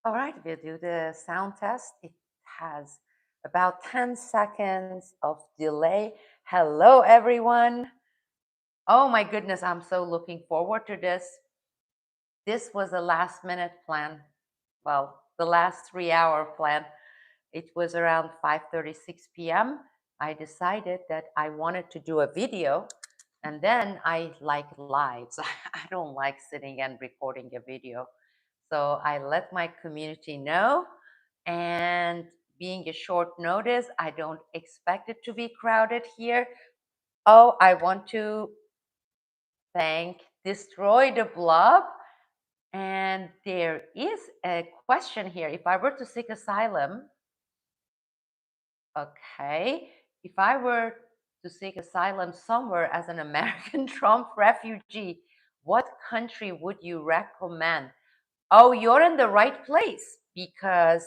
All right, we'll do the sound test. It has about 10 seconds of delay. Hello, everyone. Oh my goodness, I'm so looking forward to this. This was a last minute plan. Well, the last 3 hour plan. It was around 5:36 p.m. I decided that I wanted to do a video, and then I like lives. I don't like sitting and recording a video. So I let my community know, and being a short notice, I don't expect it to be crowded here. Oh, I want to thank Destroy the Blob. And there is a question here. If I were to seek asylum, okay, if I were to seek asylum somewhere as an American Trump refugee, what country would you recommend? Oh, you're in the right place because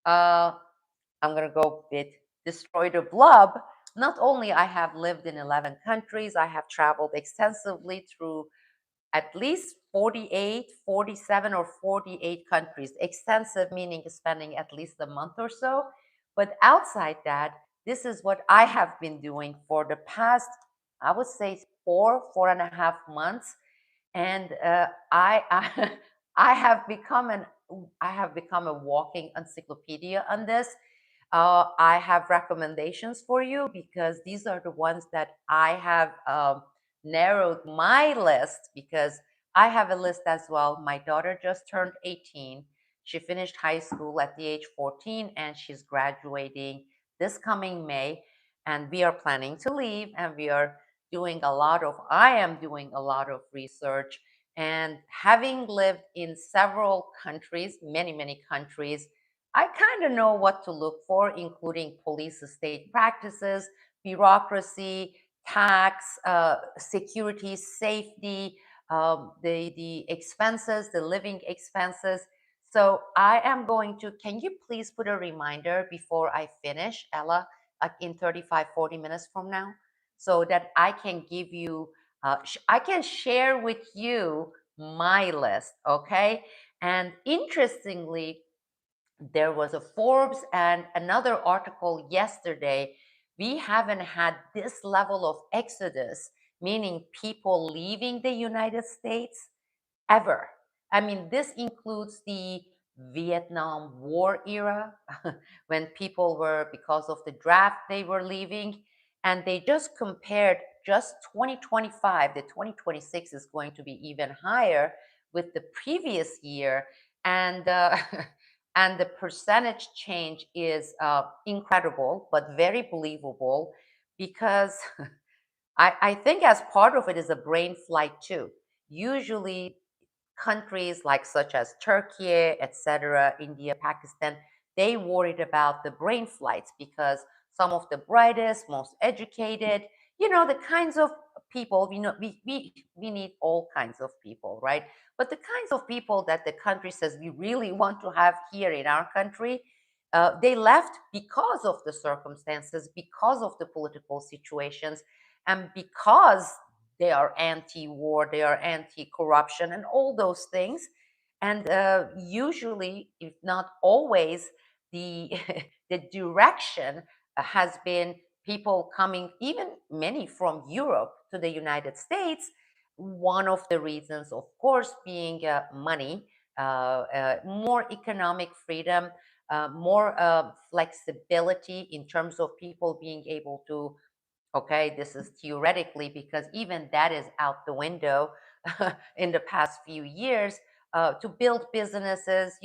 uh, I'm going to go with Destroy the Blob. Not only I have lived in 11 countries, I have traveled extensively through at least 48, 47, or 48 countries. Extensive meaning spending at least a month or so. But outside that, this is what I have been doing for the past, I would say, 4.5 months. And I I have become a walking encyclopedia on this. I have recommendations for you because these are the ones that I have narrowed my list, because I have a list as well. My daughter just turned 18. She finished high school at the age 14 and she's graduating this coming May. And we are planning to leave, and I am doing a lot of research. And having lived in several countries, many, many countries, I kind of know what to look for, including police state practices, bureaucracy, tax, security, safety, the expenses, the living expenses. So I am going to, can you please put a reminder before I finish, Ella, like in 35, 40 minutes from now, so that I can give you, I can share with you my list, okay? And interestingly, there was a Forbes and another article yesterday. We haven't had this level of exodus, meaning people leaving the United States, ever. I mean, this includes the Vietnam War era, when people were, because of the draft, they were leaving. And they just compared just 2025, the 2026 is going to be even higher with the previous year. And and the percentage change is incredible, but very believable, because I think as part of it is a brain flight too. Usually countries like such as Turkiye, etc., India, Pakistan, they worried about the brain flights because some of the brightest, most educated, the kinds of people, we need all kinds of people, right? But the kinds of people that the country says we really want to have here in our country, they left because of the circumstances, because of the political situations, and because they are anti-war, they are anti-corruption, and all those things. And usually, if not always, the the direction has been people coming, even many from Europe to the United States. One of the reasons, of course, being money, more economic freedom, more flexibility in terms of people being able to, okay, this is theoretically, because even that is out the window in the past few years, to build businesses,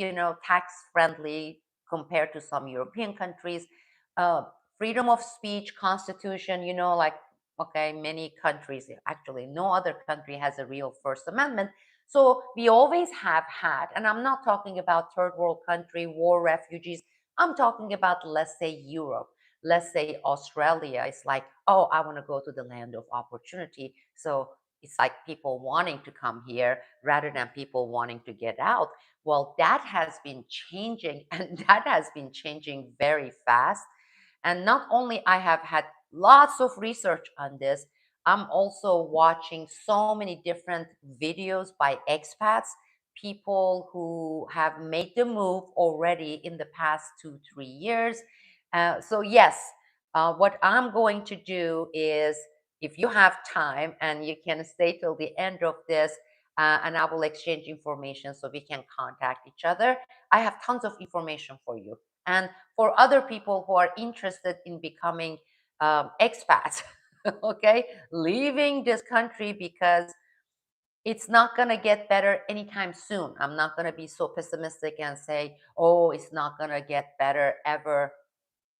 tax friendly compared to some European countries. Uh, Freedom of speech, constitution, like, okay, many countries, actually, no other country has a real First Amendment. So we always have had, and I'm not talking about third world country, war refugees. I'm talking about, let's say, Europe. Let's say Australia is like, oh, I want to go to the land of opportunity. So it's like people wanting to come here rather than people wanting to get out. Well, that has been changing, and that has been changing very fast. And not only I have had lots of research on this, I'm also watching so many different videos by expats, people who have made the move already in the past 2, 3 years. So yes, what I'm going to do is, if you have time and you can stay till the end of this, and I will exchange information so we can contact each other. I have tons of information for you. And for other people who are interested in becoming expats, okay, leaving this country because it's not going to get better anytime soon. I'm not going to be so pessimistic and say, oh, it's not going to get better ever.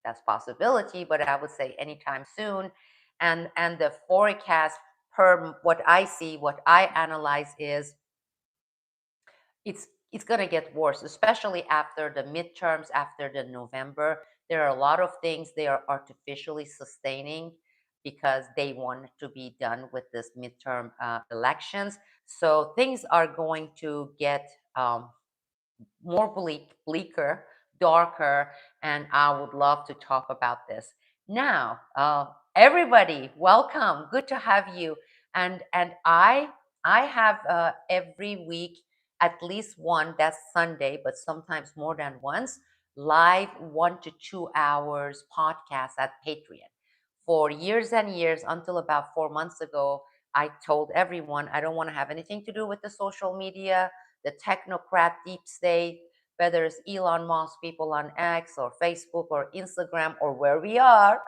That's possibility, but I would say anytime soon. And the forecast, per what I see, what I analyze, is it's going to get worse, especially after the midterms, after the November. There are a lot of things they are artificially sustaining because they want to be done with this midterm elections. So things are going to get more bleaker, darker, and I would love to talk about this. Now, everybody, welcome. Good to have you. And I have every week at least one, that's Sunday, but sometimes more than once, live 1 to 2 hours podcast at Patreon. For years and years, until about 4 months ago, I told everyone I don't want to have anything to do with the social media, the technocrat deep state, whether it's Elon Musk, people on X or Facebook or Instagram or where we are,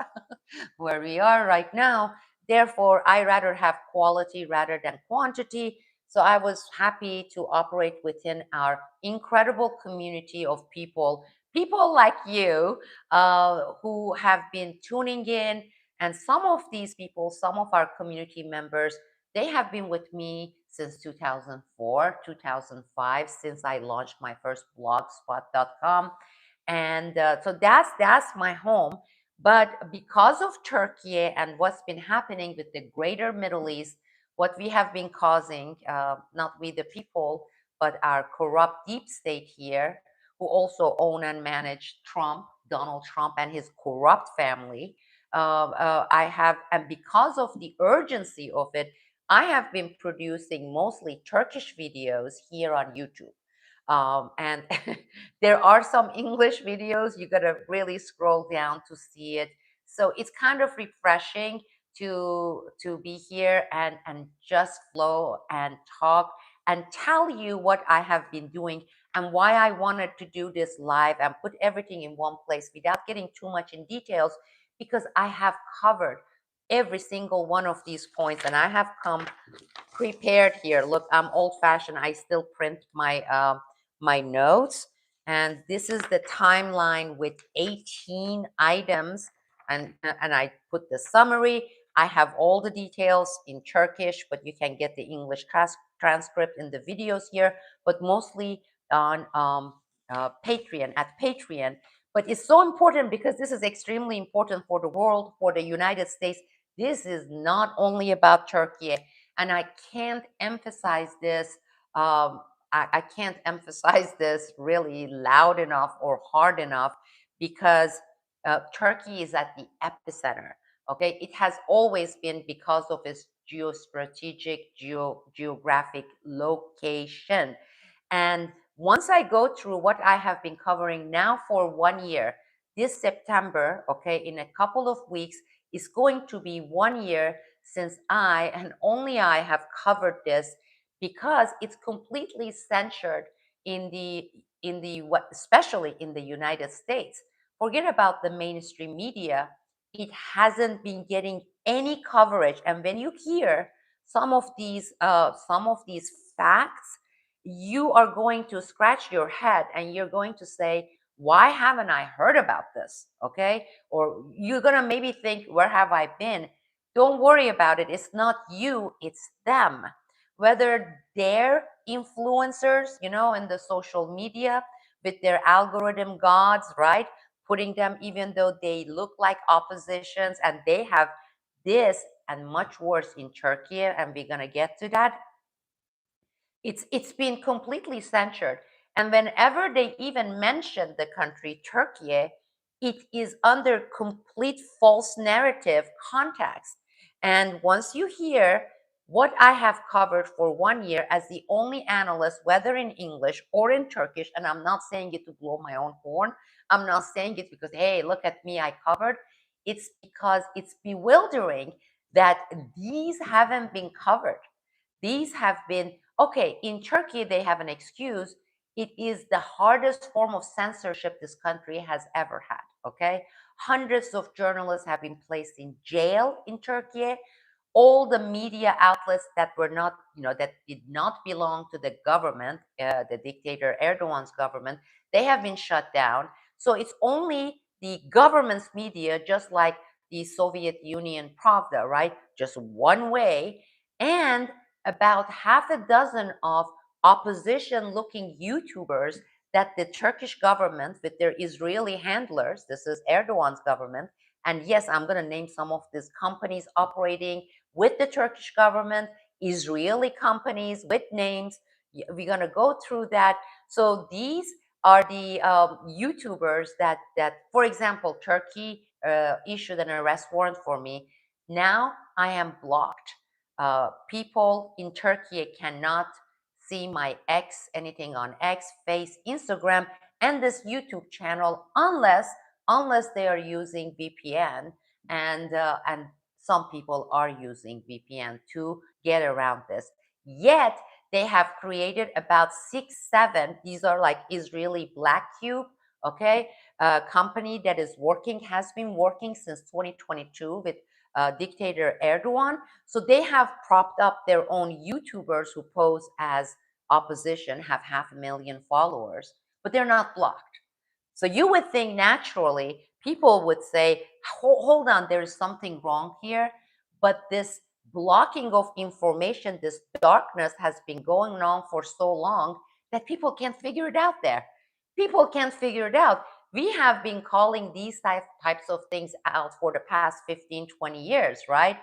where we are right now. Therefore, I rather have quality rather than quantity. So I was happy to operate within our incredible community of people like you, who have been tuning in. And some of these people, some of our community members, they have been with me since 2004, 2005, since I launched my first blogspot.com. And so that's my home. But because of Turkey and what's been happening with the greater Middle East, what we have been causing, not we the people, but our corrupt deep state here, who also own and manage Donald Trump and his corrupt family, and because of the urgency of it, I have been producing mostly Turkish videos here on YouTube. And there are some English videos. You gotta really scroll down to see it. So it's kind of refreshing to be here and just flow and talk and tell you what I have been doing and why I wanted to do this live and put everything in one place without getting too much in details, because I have covered every single one of these points and I have come prepared here. Look, I'm old fashioned. I still print my notes, and this is the timeline with 18 items, and I put the summary. I have all the details in Turkish, but you can get the English transcript in the videos here, but mostly on Patreon, at Patreon. But it's so important because this is extremely important for the world, for the United States. This is not only about Turkey, and I can't emphasize this. I can't emphasize this really loud enough or hard enough, because Turkey is at the epicenter. Okay, it has always been because of its geographic location. And once I go through what I have been covering now for 1 year, this September, okay, in a couple of weeks, is going to be 1 year since I and only I have covered this, because it's completely censored especially in the United States. Forget about the mainstream media. It hasn't been getting any coverage. And when you hear some of these facts, you are going to scratch your head and you're going to say, why haven't I heard about this? Okay. Or you're going to maybe think, where have I been? Don't worry about it. It's not you, it's them. Whether they're influencers, in the social media with their algorithm gods, right? Putting them, even though they look like oppositions, and they have this and much worse in Turkey, and we're going to get to that. It's been completely censored. And whenever they even mention the country Turkey, it is under complete false narrative context. And once you hear what I have covered for 1 year as the only analyst, whether in English or in Turkish, and I'm not saying it to blow my own horn. I'm not saying it because, hey, look at me, I covered. It's because it's bewildering that these haven't been covered. These have been, okay, in Turkey, they have an excuse. It is the hardest form of censorship this country has ever had, okay? Hundreds of journalists have been placed in jail in Turkey. All the media outlets that were not, that did not belong to the government, the dictator Erdogan's government, they have been shut down. So it's only the government's media, just like the Soviet Union Pravda, right? Just one way. And about half a dozen of opposition looking YouTubers that the Turkish government, with their Israeli handlers, this is Erdogan's government, and yes, I'm going to name some of these companies operating with the Turkish government, Israeli companies with names. We're going to go through that. So these are the YouTubers that, for example, Turkey issued an arrest warrant for me. Now I am blocked. People in Turkey cannot see my X, anything on X, Face, Instagram, and this YouTube channel unless they are using VPN, and some people are using VPN to get around this. Yet they have created about 6, 7. These are like Israeli Black Cube, okay, company that is working, has been working since 2022 with dictator Erdogan. So they have propped up their own YouTubers who pose as opposition, have 500,000 followers, but they're not blocked. So you would think naturally people would say, hold on, there is something wrong here. But this blocking of information, this darkness has been going on for so long that people can't figure it out there. People can't figure it out. We have been calling these types of things out for the past 15, 20 years, right?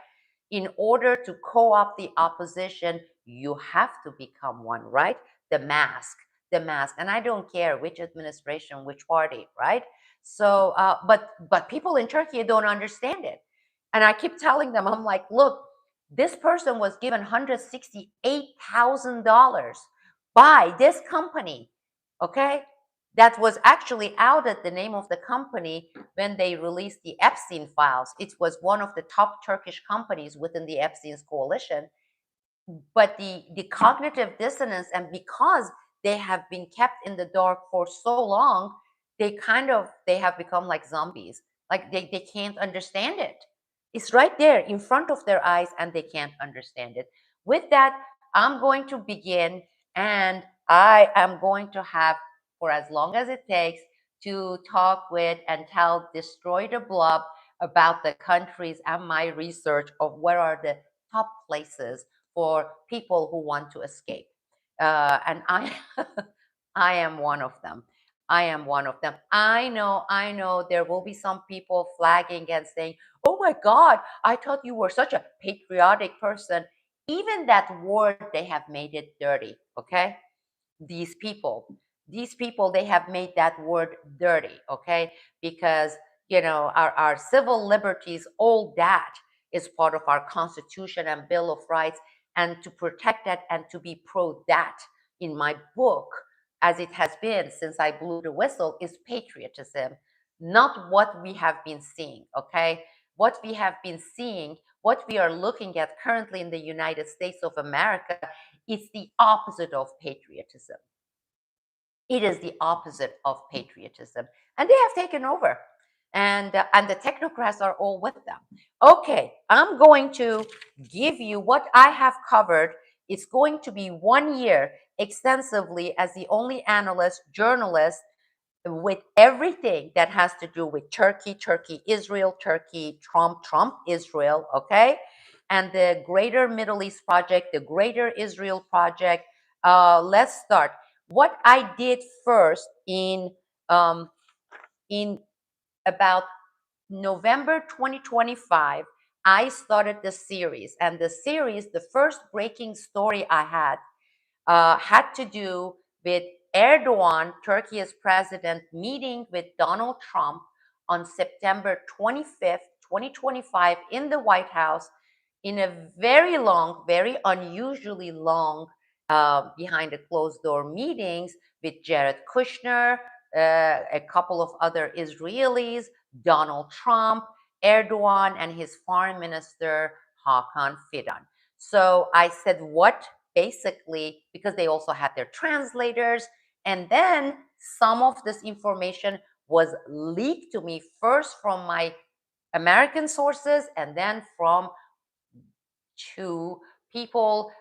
In order to co-opt the opposition, you have to become one, right? The mask, and I don't care which administration, which party, right? So but people in Turkey don't understand it, and I keep telling them, I'm like, look, this person was given $168,000 by this company, okay, that was actually outed the name of the company when they released the Epstein files. It was one of the top Turkish companies within the Epstein's coalition, but the cognitive dissonance, and because they have been kept in the dark for so long, they have become like zombies. Like they can't understand it. It's right there in front of their eyes and they can't understand it. With that, I'm going to begin, and I am going to have, for as long as it takes, to talk with and tell Destroy the Blob about the countries and my research of where are the top places for people who want to escape. And I, I am one of them. I am one of them. I know there will be some people flagging and saying, oh my God, I thought you were such a patriotic person. Even that word, they have made it dirty, okay? these people these people, they have made that word dirty, okay? Because our civil liberties, all that is part of our constitution and bill of rights, and to protect that and to be pro that in my book, as it has been since I blew the whistle, is patriotism, not what we have been seeing, okay? What we have been seeing, what we are looking at currently in the United States of America, it's the opposite of patriotism. It is the opposite of patriotism. And they have taken over. And the technocrats are all with them. Okay, I'm going to give you what I have covered. It's going to be 1 year extensively as the only analyst, journalist, with everything that has to do with Turkey, Israel, Turkey, Trump, Israel, okay? And the Greater Middle East Project, the Greater Israel Project. Let's start. What I did first in about November 2025, I started the series. And the series, the first breaking story I had to do with Erdogan, Turkey's president, meeting with Donald Trump on September 25th, 2025, in the White House. in a very long, very unusually long behind the closed door meetings with Jared Kushner, a couple of other Israelis, Donald Trump, Erdogan, and his foreign minister, Hakan Fidan. So I said, what basically, because they also had their translators, and then some of this information was leaked to me first from my American sources and then from to people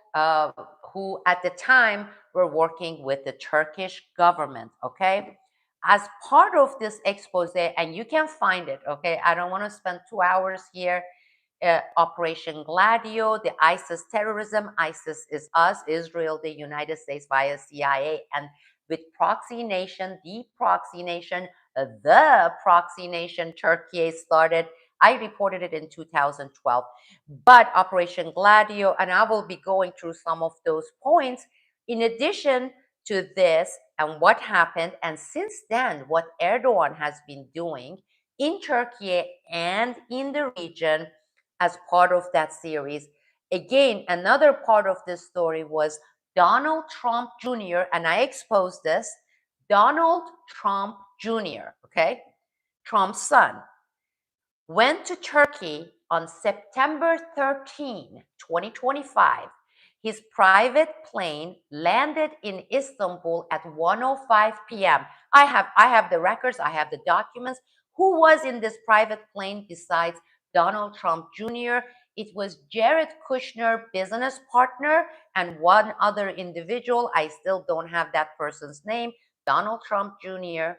who at the time were working with the Turkish government, okay? As part of this expose, and you can find it, okay? I don't want to spend 2 hours here. Operation Gladio, the ISIS terrorism, ISIS is us, Israel, the United States via CIA, and with proxy nation, the proxy nation, the proxy nation, Turkey started. I reported it in 2012. But Operation Gladio, and I will be going through some of those points, in addition to this and what happened, and since then, what Erdogan has been doing in Turkey and in the region as part of that series. Again, another part of this story was Donald Trump Jr., and I exposed this. Donald Trump Jr., okay, Trump's son, went to Turkey on September 13, 2025. His private plane landed in Istanbul at 1:05 p.m. I have the records, I have the documents. Who was in this private plane besides Donald Trump Jr.? It was Jared Kushner, business partner, and one other individual. I still don't have that person's name. Donald Trump Jr.,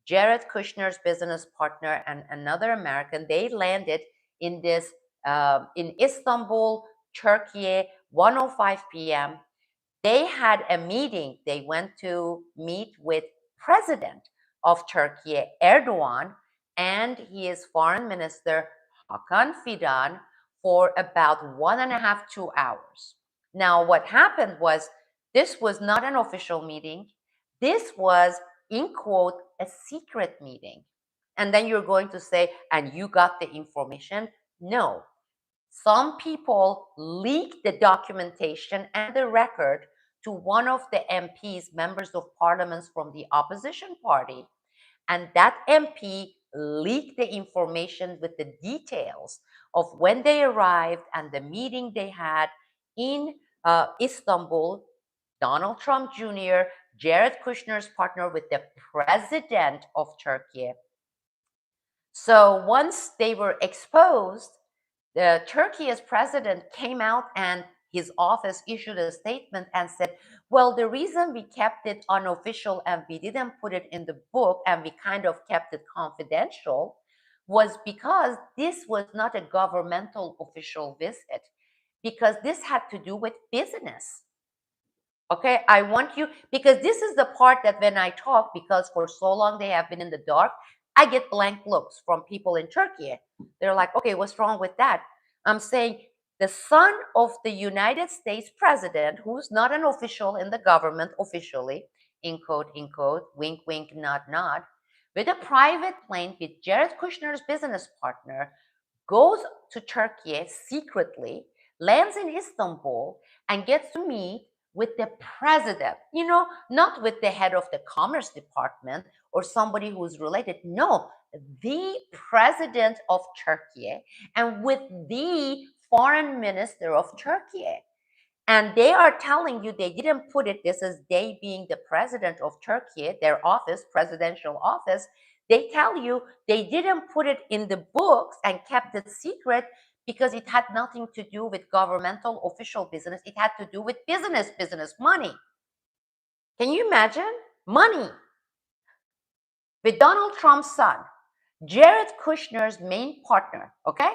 Jared Kushner's business partner, and another American, they landed in this in Istanbul, Turkey, 1:05 p.m. They had a meeting. They went to meet with President of Turkey, Erdogan, and his foreign minister, Hakan Fidan, for about 1.5, 2 hours. Now, what happened was this was not an official meeting. This was, in quote, a secret meeting. And then you're going to say, and you got the information? No. Some people leaked the documentation and the record to one of the MPs, members of parliaments from the opposition party. And that MP leaked the information with the details of when they arrived and the meeting they had in Istanbul. Donald Trump Jr., Jared Kushner's partner with the president of Turkey. So once they were exposed, the Turkey's president came out and his office issued a statement and said, well, the reason we kept it unofficial and we didn't put it in the book and we kind of kept it confidential was because this was not a governmental official visit, because this had to do with business. Okay, I want you, because this is the part that when I talk, because for so long they have been in the dark, I get blank looks from people in Turkey. They're like, okay, what's wrong with that? I'm saying the son of the United States president, who's not an official in the government officially, in quote, wink, wink, nod, nod, with a private plane with Jared Kushner's business partner, goes to Turkey secretly, lands in Istanbul, and gets to meet with the president, not with the head of the commerce department or somebody who's related. No, the president of Turkey and with the foreign minister of Turkey. And they are telling you they didn't put it, this is they being the president of Turkey, their office, presidential office. They tell you they didn't put it in the books and kept it secret because it had nothing to do with governmental official business. It had to do with business, money. Can you imagine? Money. With Donald Trump's son, Jared Kushner's main partner, okay?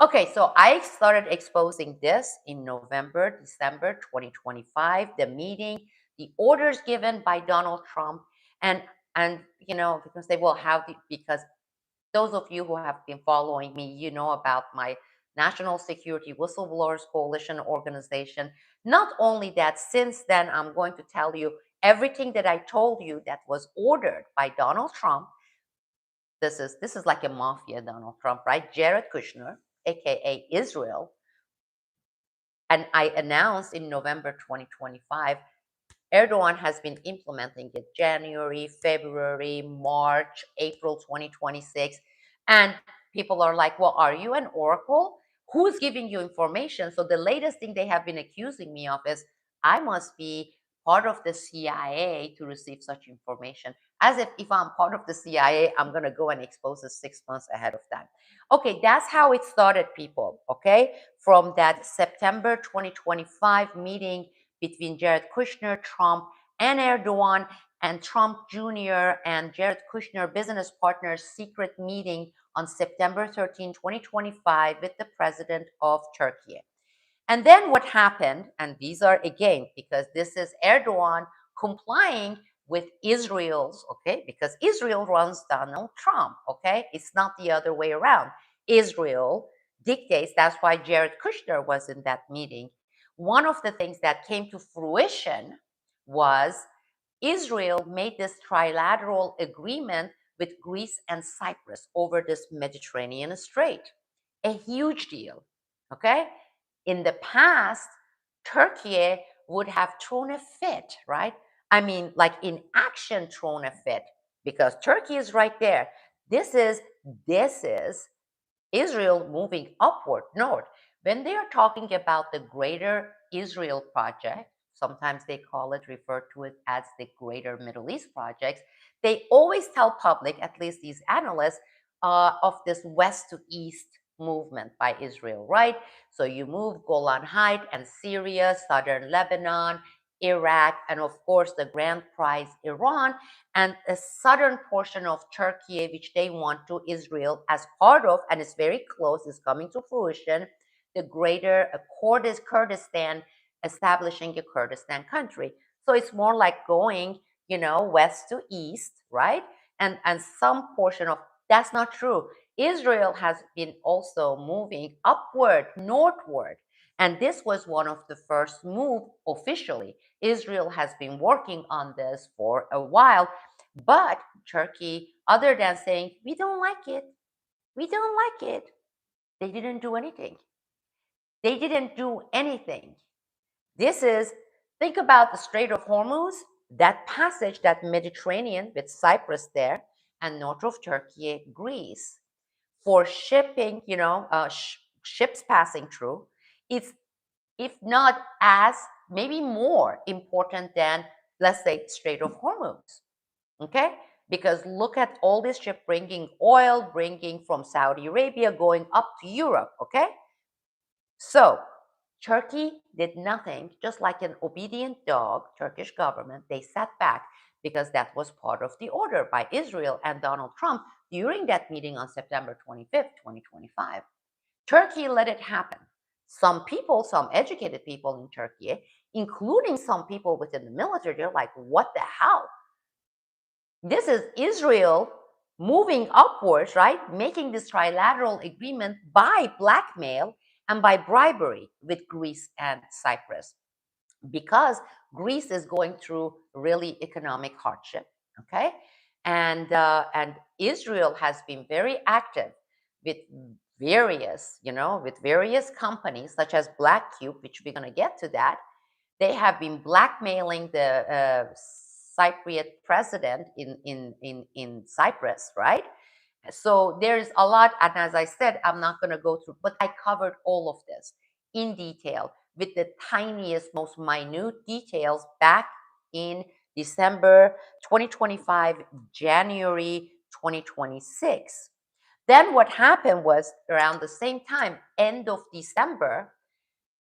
Okay, so I started exposing this in November, December 2025, the meeting, the orders given by Donald Trump, and because they will have because those of you who have been following me, you know about my National Security Whistleblowers Coalition organization. Not only that, since then, I'm going to tell you everything that I told you that was ordered by Donald Trump. This is like a mafia, Donald Trump, right? Jared Kushner. aka Israel. And I announced in November 2025, Erdogan has been implementing it January, February, March, April 2026. And people are like, well, are you an oracle? Who's giving you information? So the latest thing they have been accusing me of is I must be part of the CIA to receive such information. As if I'm part of the CIA, I'm going to go and expose it 6 months ahead of time. Okay, that's how it started, people. Okay, from that September 2025 meeting between Jared Kushner, Trump, and Erdogan, and Trump Jr. and Jared Kushner business partners secret meeting on September 13, 2025 with the president of Turkey. And then what happened, and these are again, because this is Erdogan complying with Israel's, okay, because Israel runs Donald Trump, okay? It's not the other way around. Israel dictates, that's why Jared Kushner was in that meeting. One of the things that came to fruition was Israel made this trilateral agreement with Greece and Cyprus over this Mediterranean Strait. A huge deal, okay? In the past, Turkey would have thrown a fit, right? I mean, like in action, thrown a fit, because Turkey is right there. This is Israel moving upward, north. When they are talking about the Greater Israel Project, sometimes they call it, refer to it as the Greater Middle East Project, they always tell public, at least these analysts, of this west to east movement by Israel, right? So you move Golan Heights and Syria, southern Lebanon, Iraq, and of course the grand prize Iran, and a southern portion of Turkey, which they want to Israel as part of, and it's very close, is coming to fruition, the greater Kurdistan, establishing a Kurdistan country. So it's more like going, west to east, right? And some portion of that's not true. Israel has been also moving upward, northward. And this was one of the first move officially. Israel has been working on this for a while, but Turkey, other than saying, we don't like it, they didn't do anything. They didn't do anything. This is, think about the Strait of Hormuz, that passage, that Mediterranean with Cyprus there, and north of Turkey, Greece, for shipping, ships passing through. It's, if not as, maybe more important than, let's say, Strait of Hormuz. Okay? Because look at all this ship bringing oil, bringing from Saudi Arabia, going up to Europe. Okay? So Turkey did nothing, just like an obedient dog, Turkish government, they sat back because that was part of the order by Israel and Donald Trump during that meeting on September 25th, 2025. Turkey let it happen. Some people, some educated people in Turkey, including some people within the military, they're like, what the hell? This is Israel moving upwards, right? Making this trilateral agreement by blackmail and by bribery with Greece and Cyprus, because Greece is going through really economic hardship. Okay, and Israel has been very active with various companies such as Black Cube, which we're going to get to that. They have been blackmailing the Cypriot president in Cyprus, right? So there's a lot, and as I said, I'm not going to go through, but I covered all of this in detail with the tiniest, most minute details back in December 2025, January 2026. Then what happened was around the same time, end of December,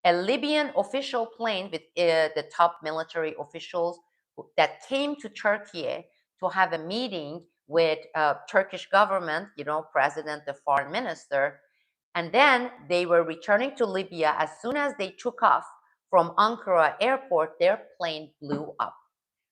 a Libyan official plane with the top military officials that came to Turkey to have a meeting with Turkish government, president, the foreign minister, and then they were returning to Libya. As soon as they took off from Ankara airport, their plane blew up.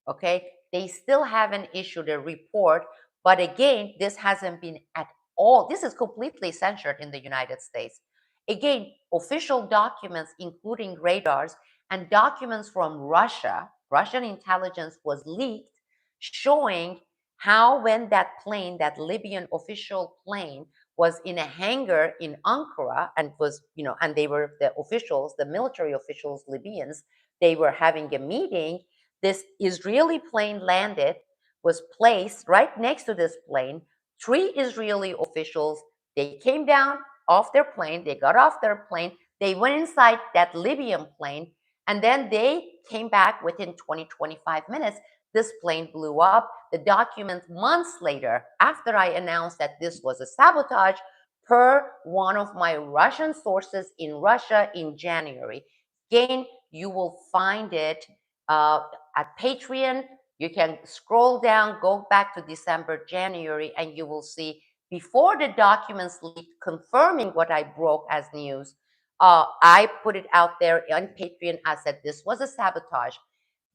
Okay, they still haven't issued a report, but again, this hasn't been at all. This is completely censored in the United States. Again, official documents, including radars and documents from Russia, Russian intelligence was leaked, showing how when that plane, that Libyan official plane, was in a hangar in Ankara and was, and they were the officials, the military officials, Libyans, they were having a meeting. This Israeli plane landed, was placed right next to this plane. Three Israeli officials, they came down off their plane, they got off their plane, they went inside that Libyan plane, and then they came back within 20, 25 minutes. This plane blew up. The document months later, after I announced that this was a sabotage, per one of my Russian sources in Russia in January. Again, you will find it at Patreon. You can scroll down, go back to December, January, and you will see before the documents leaked confirming what I broke as news. I put it out there on Patreon. I said this was a sabotage.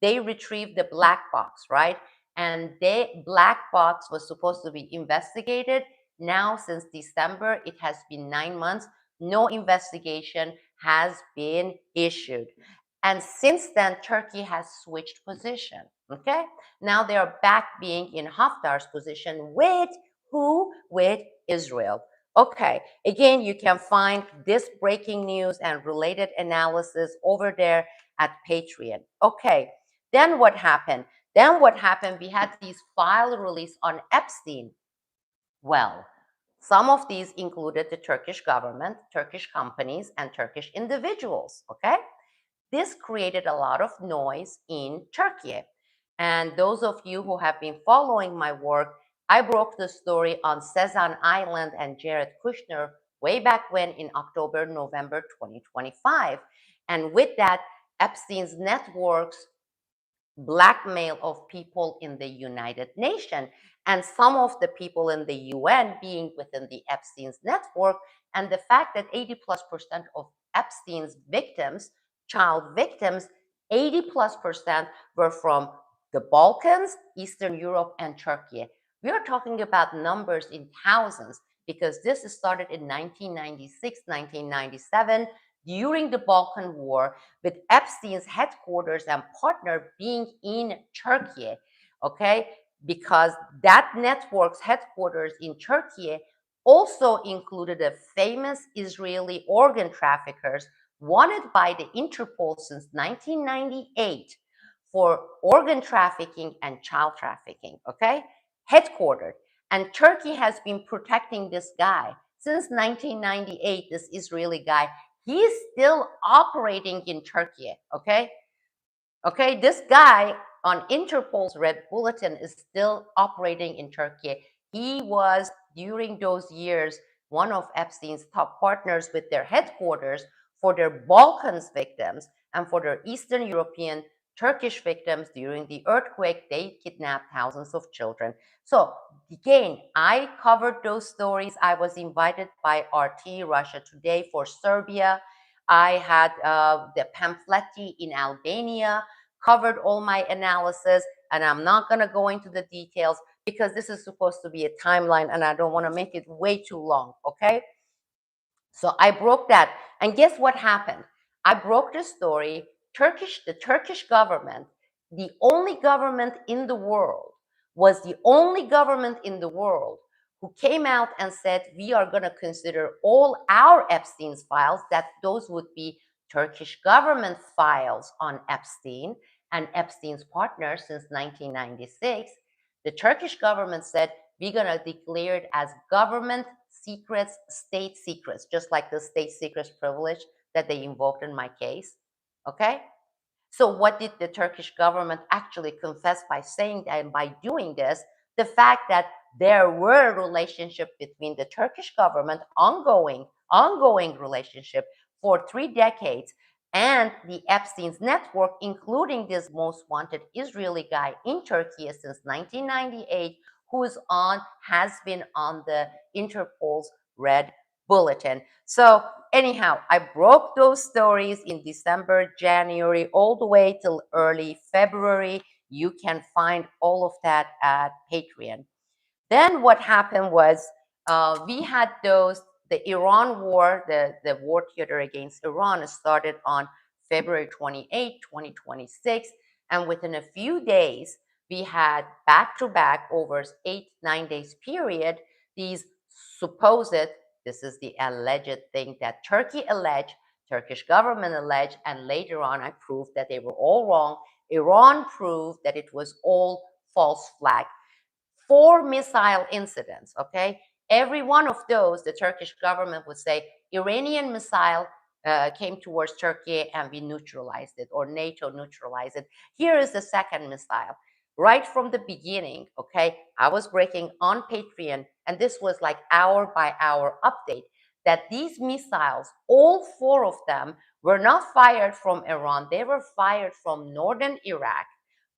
They retrieved the black box, right? And the black box was supposed to be investigated. Now, since December, it has been 9 months. No investigation has been issued. And since then, Turkey has switched position. Okay. Now they are back being in Haftar's position with who? With Israel. Okay. Again, you can find this breaking news and related analysis over there at Patreon. Okay. Then what happened? We had these file release on Epstein. Well, some of these included the Turkish government, Turkish companies, and Turkish individuals. Okay. This created a lot of noise in Turkey. And those of you who have been following my work, I broke the story on Cezanne Island and Jared Kushner way back when in October, November 2025. And with that, Epstein's networks blackmail of people in the United Nations and some of the people in the UN being within the Epstein's network, and the fact that 80+% of Epstein's victims, child victims, 80+% were from the Balkans, Eastern Europe, and Turkey. We are talking about numbers in thousands because this started in 1996, 1997 during the Balkan War, with Epstein's headquarters and partner being in Turkey, okay? Because that network's headquarters in Turkey also included a famous Israeli organ traffickers wanted by the Interpol since 1998 for organ trafficking and child trafficking, okay? Headquartered. And Turkey has been protecting this guy since 1998, this Israeli guy. He's still operating in Turkey, okay? Okay, this guy on Interpol's Red Bulletin is still operating in Turkey. He was, during those years, one of Epstein's top partners with their headquarters for their Balkans victims and for their Eastern European Turkish victims during the earthquake. They kidnapped thousands of children. So again, I covered those stories. I was invited by RT Russia Today for Serbia. I had the pamphletti in Albania, covered all my analysis, and I'm not going to go into the details because this is supposed to be a timeline and I don't want to make it way too long, okay? So I broke that. And guess what happened? I broke the story. The Turkish government, the only government in the world, was the only government in the world who came out and said, we are going to consider all our Epstein's files, that those would be Turkish government files on Epstein and Epstein's partners since 1996. The Turkish government said, we're going to declare it as government secrets, state secrets, just like the state secrets privilege that they invoked in my case. Okay? So what did the Turkish government actually confess by saying that and by doing this? The fact that there were a relationship between the Turkish government, ongoing relationship for 3 decades, and the Epstein's network, including this most wanted Israeli guy in Turkey since 1998, has been on the Interpol's Red Bulletin. So anyhow, I broke those stories in December, January, all the way till early February. You can find all of that at Patreon. Then what happened was we had the Iran war, the war theater against Iran started on February 28, 2026. And within a few days, we had back-to-back over 8-9 days period, these supposed, this is the alleged thing that Turkey alleged, Turkish government alleged, and later on I proved that they were all wrong. Iran proved that it was all false flag. 4 missile incidents, okay? Every one of those, the Turkish government would say, Iranian missile came towards Turkey and we neutralized it, or NATO neutralized it. Here is the second missile. Right from the beginning, okay, I was breaking on Patreon, and this was like hour by hour update, that these missiles, all 4 of them, were not fired from Iran. They were fired from northern Iraq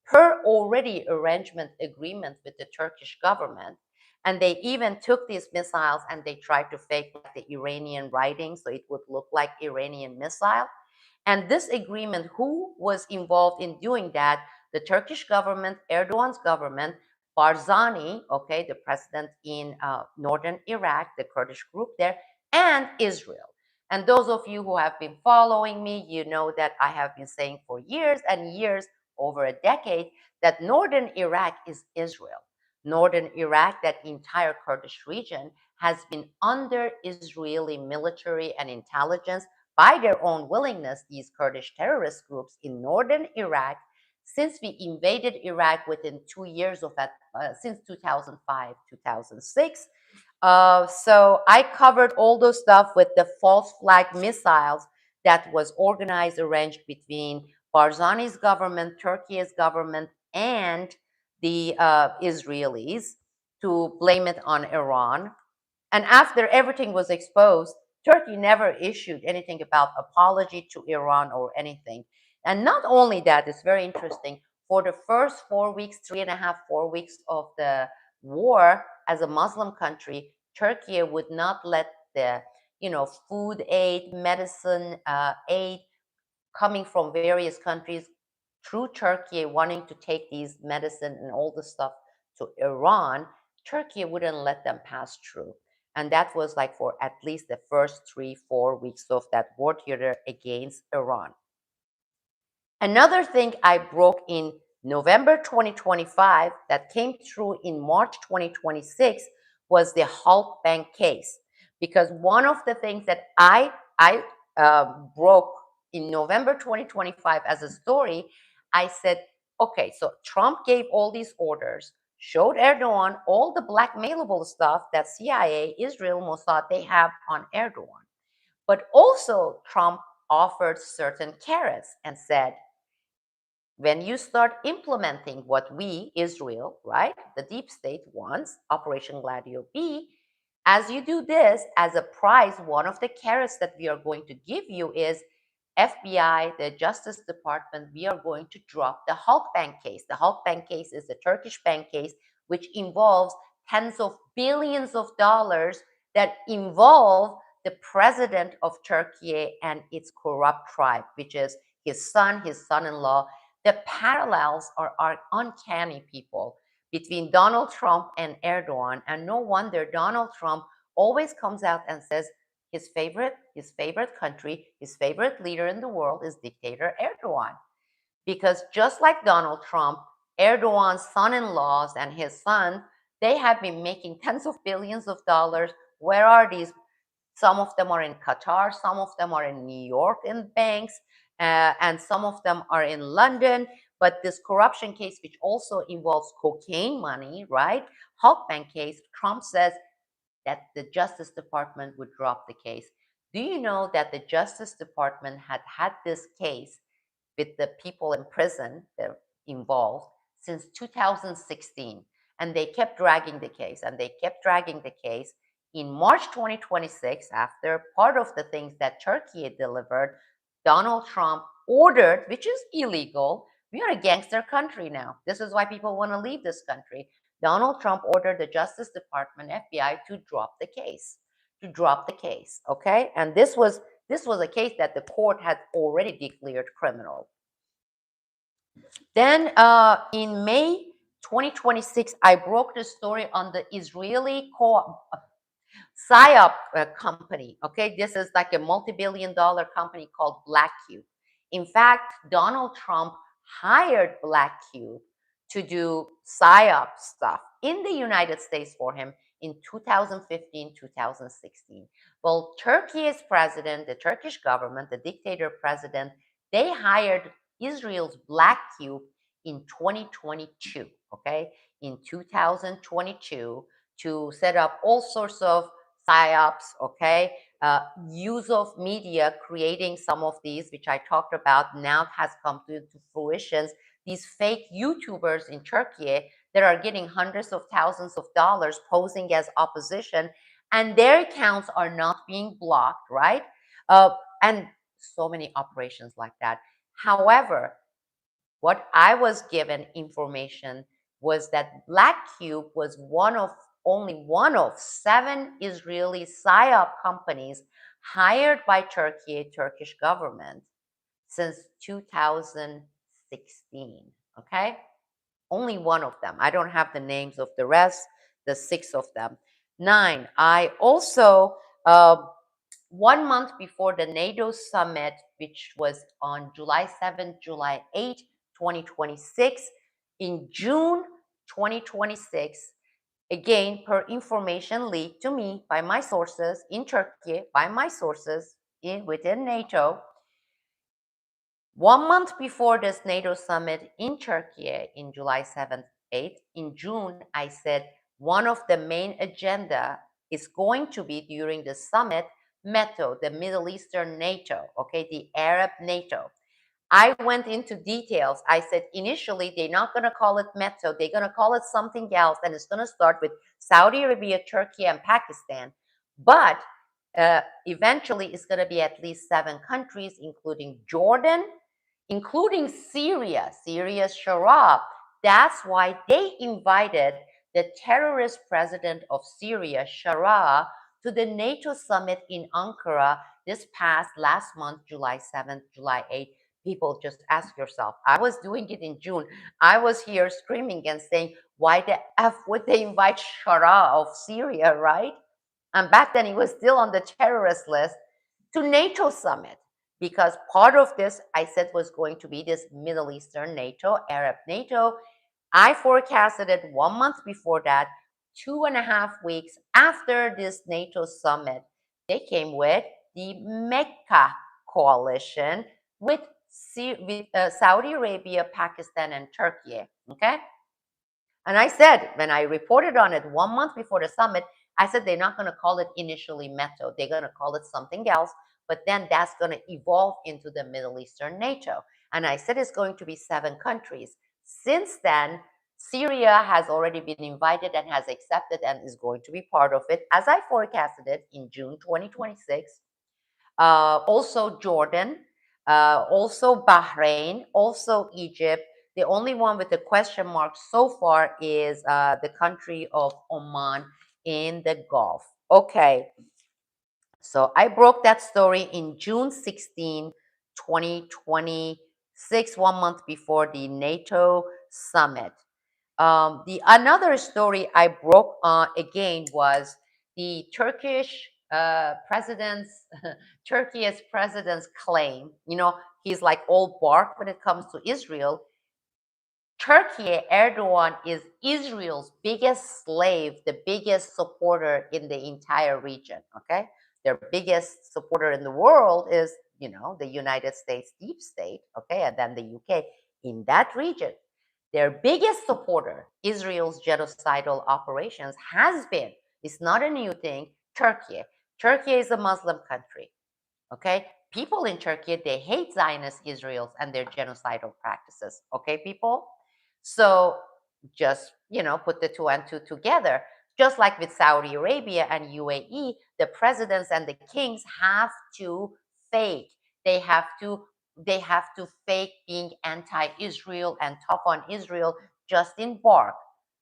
per already arrangement agreement with the Turkish government. And they even took these missiles and they tried to fake like the Iranian writing so it would look like Iranian missile. And this agreement, who was involved in doing that? The Turkish government, Erdogan's government, Barzani, okay, the president in northern Iraq, the Kurdish group there, and Israel. And those of you who have been following me, you know that I have been saying for years and years, over a decade, that northern Iraq is Israel. Northern Iraq, that entire Kurdish region, has been under Israeli military and intelligence by their own willingness, these Kurdish terrorist groups in northern Iraq, since we invaded Iraq within 2 years of that, since 2005, 2006. So I covered all those stuff with the false flag missiles that was organized, arranged between Barzani's government, Turkey's government, and the Israelis to blame it on Iran. And after everything was exposed, Turkey never issued anything about apology to Iran or anything. And not only that, it's very interesting. For the first 4 weeks, 3.5, 4 weeks of the war, as a Muslim country, Turkey would not let the food aid, medicine aid coming from various countries through Turkey wanting to take these medicine and all the stuff to Iran. Turkey wouldn't let them pass through. And that was like for at least the first 3-4 weeks of that war theater against Iran. Another thing I broke in November 2025 that came through in March 2026 was the Hulk Bank case. Because one of the things that I broke in November 2025 as a story, I said, okay, so Trump gave all these orders, showed Erdogan all the blackmailable stuff that CIA, Israel, Mossad, they have on Erdogan. But also Trump offered certain carrots and said, when you start implementing what we, Israel, right, the deep state wants, Operation Gladio B, as you do this, as a prize, one of the carrots that we are going to give you is FBI, the Justice Department, we are going to drop the Hulk Bank case. The Hulk Bank case is the Turkish bank case, which involves tens of billions of dollars that involve the president of Turkey and its corrupt tribe, which is his son, his son-in-law. The parallels are uncanny, people, between Donald Trump and Erdogan. And no wonder Donald Trump always comes out and says his favorite country, his favorite leader in the world is dictator Erdogan. Because just like Donald Trump, Erdogan's son-in-laws and his son, they have been making tens of billions of dollars. Where are these? Some of them are in Qatar, some of them are in New York in banks, and some of them are in London. But this corruption case, which also involves cocaine money, right? Hulk Bank case, Trump says that the Justice Department would drop the case. Do you know that the Justice Department had this case with the people in prison involved since 2016? And they kept dragging the case, and they kept dragging the case. In March 2026, after part of the things that Turkey had delivered, Donald Trump ordered, which is illegal, we are a gangster country now. This is why people want to leave this country. Donald Trump ordered the Justice Department, FBI, to drop the case. Okay? And this was a case that the court had already declared criminal. Then in May 2026, I broke the story on the Israeli PSYOP company. Okay, this is like a multi-billion-dollar company called Black Cube. In fact, Donald Trump hired Black Cube to do PSYOP stuff in the United States for him. in 2015, 2016. Well, Turkey's president, the Turkish government, the dictator president, they hired Israel's Black Cube in 2022, okay? In 2022 to set up all sorts of psyops, okay? Use of media creating some of these, which I talked about, now has come to fruition. These fake YouTubers in Turkey that are getting hundreds of thousands of dollars posing as opposition, and their accounts are not being blocked, right? And so many operations like that. However, what I was given information was that Black Cube was only one of 7 Israeli PSYOP companies hired by Turkish government since 2016. Okay, only one of them. I don't have the names of the rest, the 6 of them. 9. I also 1 month before the NATO summit, which was on July 7th, July 8th, 2026, in June 2026, again, per information leaked to me by my sources in Turkey, by my sources within NATO, 1 month before this NATO summit in Turkey in July 7th, 8th, in June, I said one of the main agenda is going to be during the summit, METO, the Middle Eastern NATO, okay, the Arab NATO. I went into details. I said initially they're not going to call it METO, they're going to call it something else, and it's going to start with Saudi Arabia, Turkey, and Pakistan. But eventually it's going to be at least 7 countries, including Jordan, including Syria, Syria's Sharia. That's why they invited the terrorist president of Syria, Sharia, to the NATO summit in Ankara this past last month, July 7th, July 8th. People, just ask yourself. I was doing it in June. I was here screaming and saying, why the F would they invite Sharia of Syria, right? And back then he was still on the terrorist list, to NATO summit, because part of this I said was going to be this Middle Eastern NATO, Arab NATO. I forecasted it 1 month before that, 2.5 weeks after this NATO summit. They came with the Mecca coalition with Saudi Arabia, Pakistan, and Turkey. Okay? And I said, when I reported on it 1 month before the summit, I said they're not going to call it initially METO. They're going to call it something else, but then that's going to evolve into the Middle Eastern NATO. And I said it's going to be 7 countries. Since then, Syria has already been invited and has accepted and is going to be part of it, as I forecasted it in June 2026. Also Jordan, also Bahrain, also Egypt. The only one with a question mark so far is the country of Oman in the Gulf. Okay, so I broke that story in June 16, 2026, 1 month before the NATO summit. The another story I broke again was the Turkish president's Turkey's president's claim. You know, he's like all bark when it comes to Israel. Turkey, Erdogan is Israel's biggest slave, the biggest supporter in the entire region. Okay, their biggest supporter in the world is, you know, the United States deep state. Okay, and then the UK. In that region, their biggest supporter, Israel's genocidal operations, has been, it's not a new thing, Turkey. Turkey is a Muslim country. Okay, people in Turkey, they hate Zionist Israel and their genocidal practices. Okay, people. So just, you know, put the 2 and 2 together. Just like with Saudi Arabia and UAE, the presidents and the kings have to fake. They have to fake being anti-Israel and tough on Israel just in bark,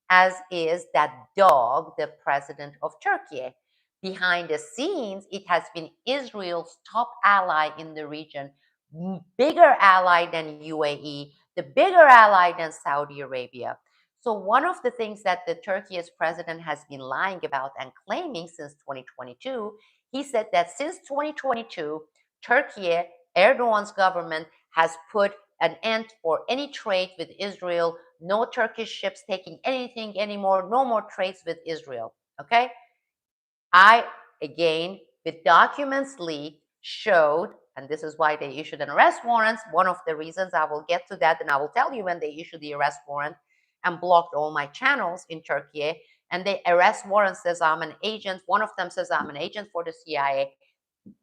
as is that dog, the president of Turkey. Behind the scenes, it has been Israel's top ally in the region, bigger ally than UAE, the bigger ally than Saudi Arabia. So one of the things that the Turkey's president has been lying about and claiming since 2022, he said that since 2022, Turkey, Erdogan's government, has put an end for any trade with Israel, no Turkish ships taking anything anymore, no more trades with Israel. Okay? I, again, with documents leaked, showed, and this is why they issued an arrest warrant. One of the reasons, I will get to that, and I will tell you when they issued the arrest warrant and blocked all my channels in Turkey. And the arrest warrant says I'm an agent. One of them says I'm an agent for the CIA,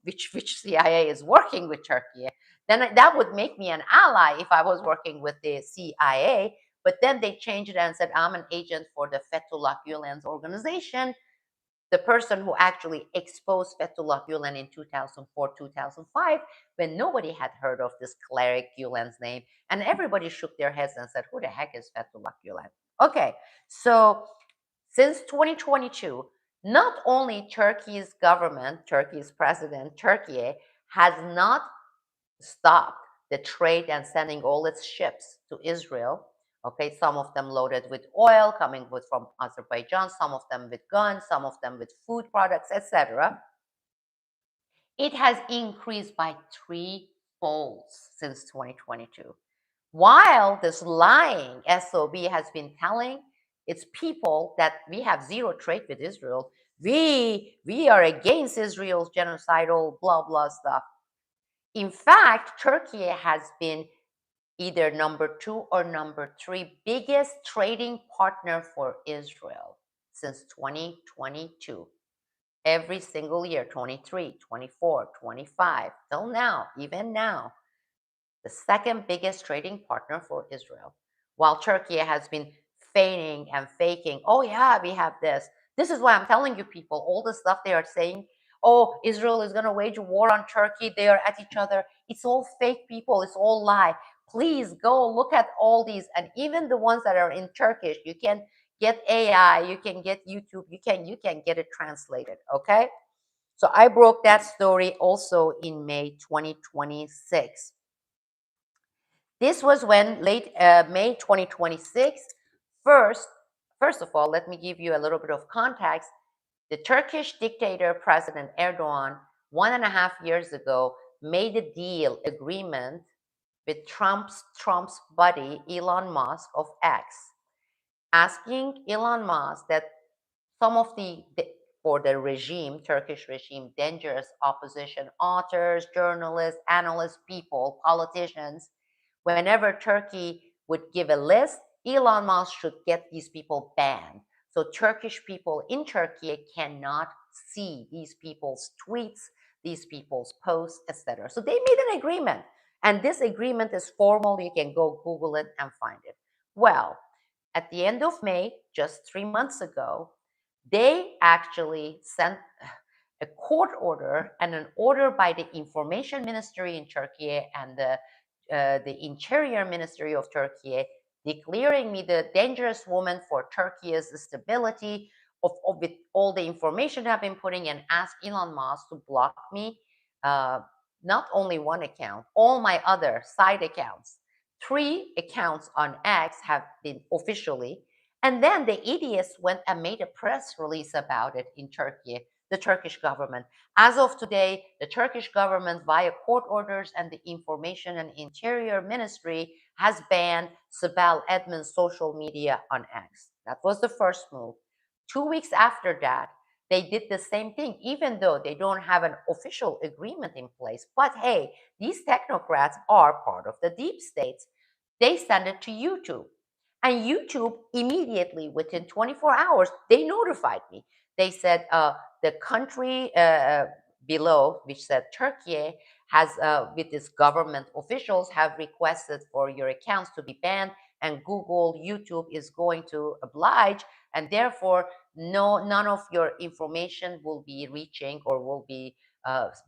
which CIA is working with Turkey. Then that would make me an ally if I was working with the CIA. But then they changed it and said I'm an agent for the Fethullah Gülen's organization, the person who actually exposed Fethullah Gülen in 2004, 2005, when nobody had heard of this cleric Gülen's name, and everybody shook their heads and said, who the heck is Fethullah Gülen? Okay, so since 2022, not only Turkey's government, Turkey's president, Turkey, has not stopped the trade and sending all its ships to Israel. Okay, some of them loaded with oil coming from Azerbaijan, some of them with guns, some of them with food products, etc. It has increased by three-fold since 2022. While this lying SOB has been telling its people that we have zero trade with Israel, we are against Israel's genocidal blah blah stuff. In fact, Turkey has been either number 2 or number 3 biggest trading partner for Israel since 2022. Every single year, 23, 24, 25, till now, even now, the second biggest trading partner for Israel. While Turkey has been feigning and faking, oh yeah, we have this. This is why I'm telling you people, all the stuff they are saying, oh, Israel is going to wage a war on Turkey, they are at each other. It's all fake people, it's all lie. Please go look at all these, and even the ones that are in Turkish, you can get AI, you can get YouTube, you can get it translated, okay? So I broke that story also in May 2026. This was when late May 2026. First of all, let me give you a little bit of context. The Turkish dictator President Erdogan, 1.5 years ago, made a deal agreement with Trump's buddy Elon Musk of X, asking Elon Musk that some of for the regime, Turkish regime, dangerous opposition authors, journalists, analysts, people, politicians, whenever Turkey would give a list, Elon Musk should get these people banned. So Turkish people in Turkey cannot see these people's tweets, these people's posts, etc. So they made an agreement. And this agreement is formal. You can go Google it and find it. Well, at the end of May, just 3 months ago, they actually sent a court order and an order by the Information Ministry in Turkey and the Interior Ministry of Turkey, declaring me the dangerous woman for Turkey's stability with all the information I've been putting, and ask Elon Musk to block me. Uh, Not only one account, all my other side accounts. 3 accounts on X have been officially. And then the idiots went and made a press release about it in Turkey, the Turkish government. As of today, the Turkish government, via court orders and the Information and Interior Ministry, has banned Sibel Edmonds' social media on X. That was the first move. 2 weeks after that, they did the same thing, even though they don't have an official agreement in place. But hey, these technocrats are part of the deep states. They send it to YouTube. And YouTube immediately, within 24 hours, they notified me. They said the country below, which said Turkey, has, with its government officials, have requested for your accounts to be banned, and Google, YouTube is going to oblige, and therefore none of your information will be reaching or will be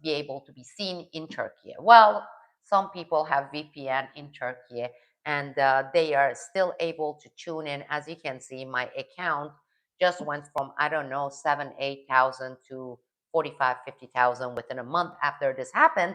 able to be seen in Turkey. Well, some people have VPN in Turkey, and they are still able to tune in. As you can see, my account just went from, I don't know, 7,000-8,000 to 45,000-50,000 within a month after this happened.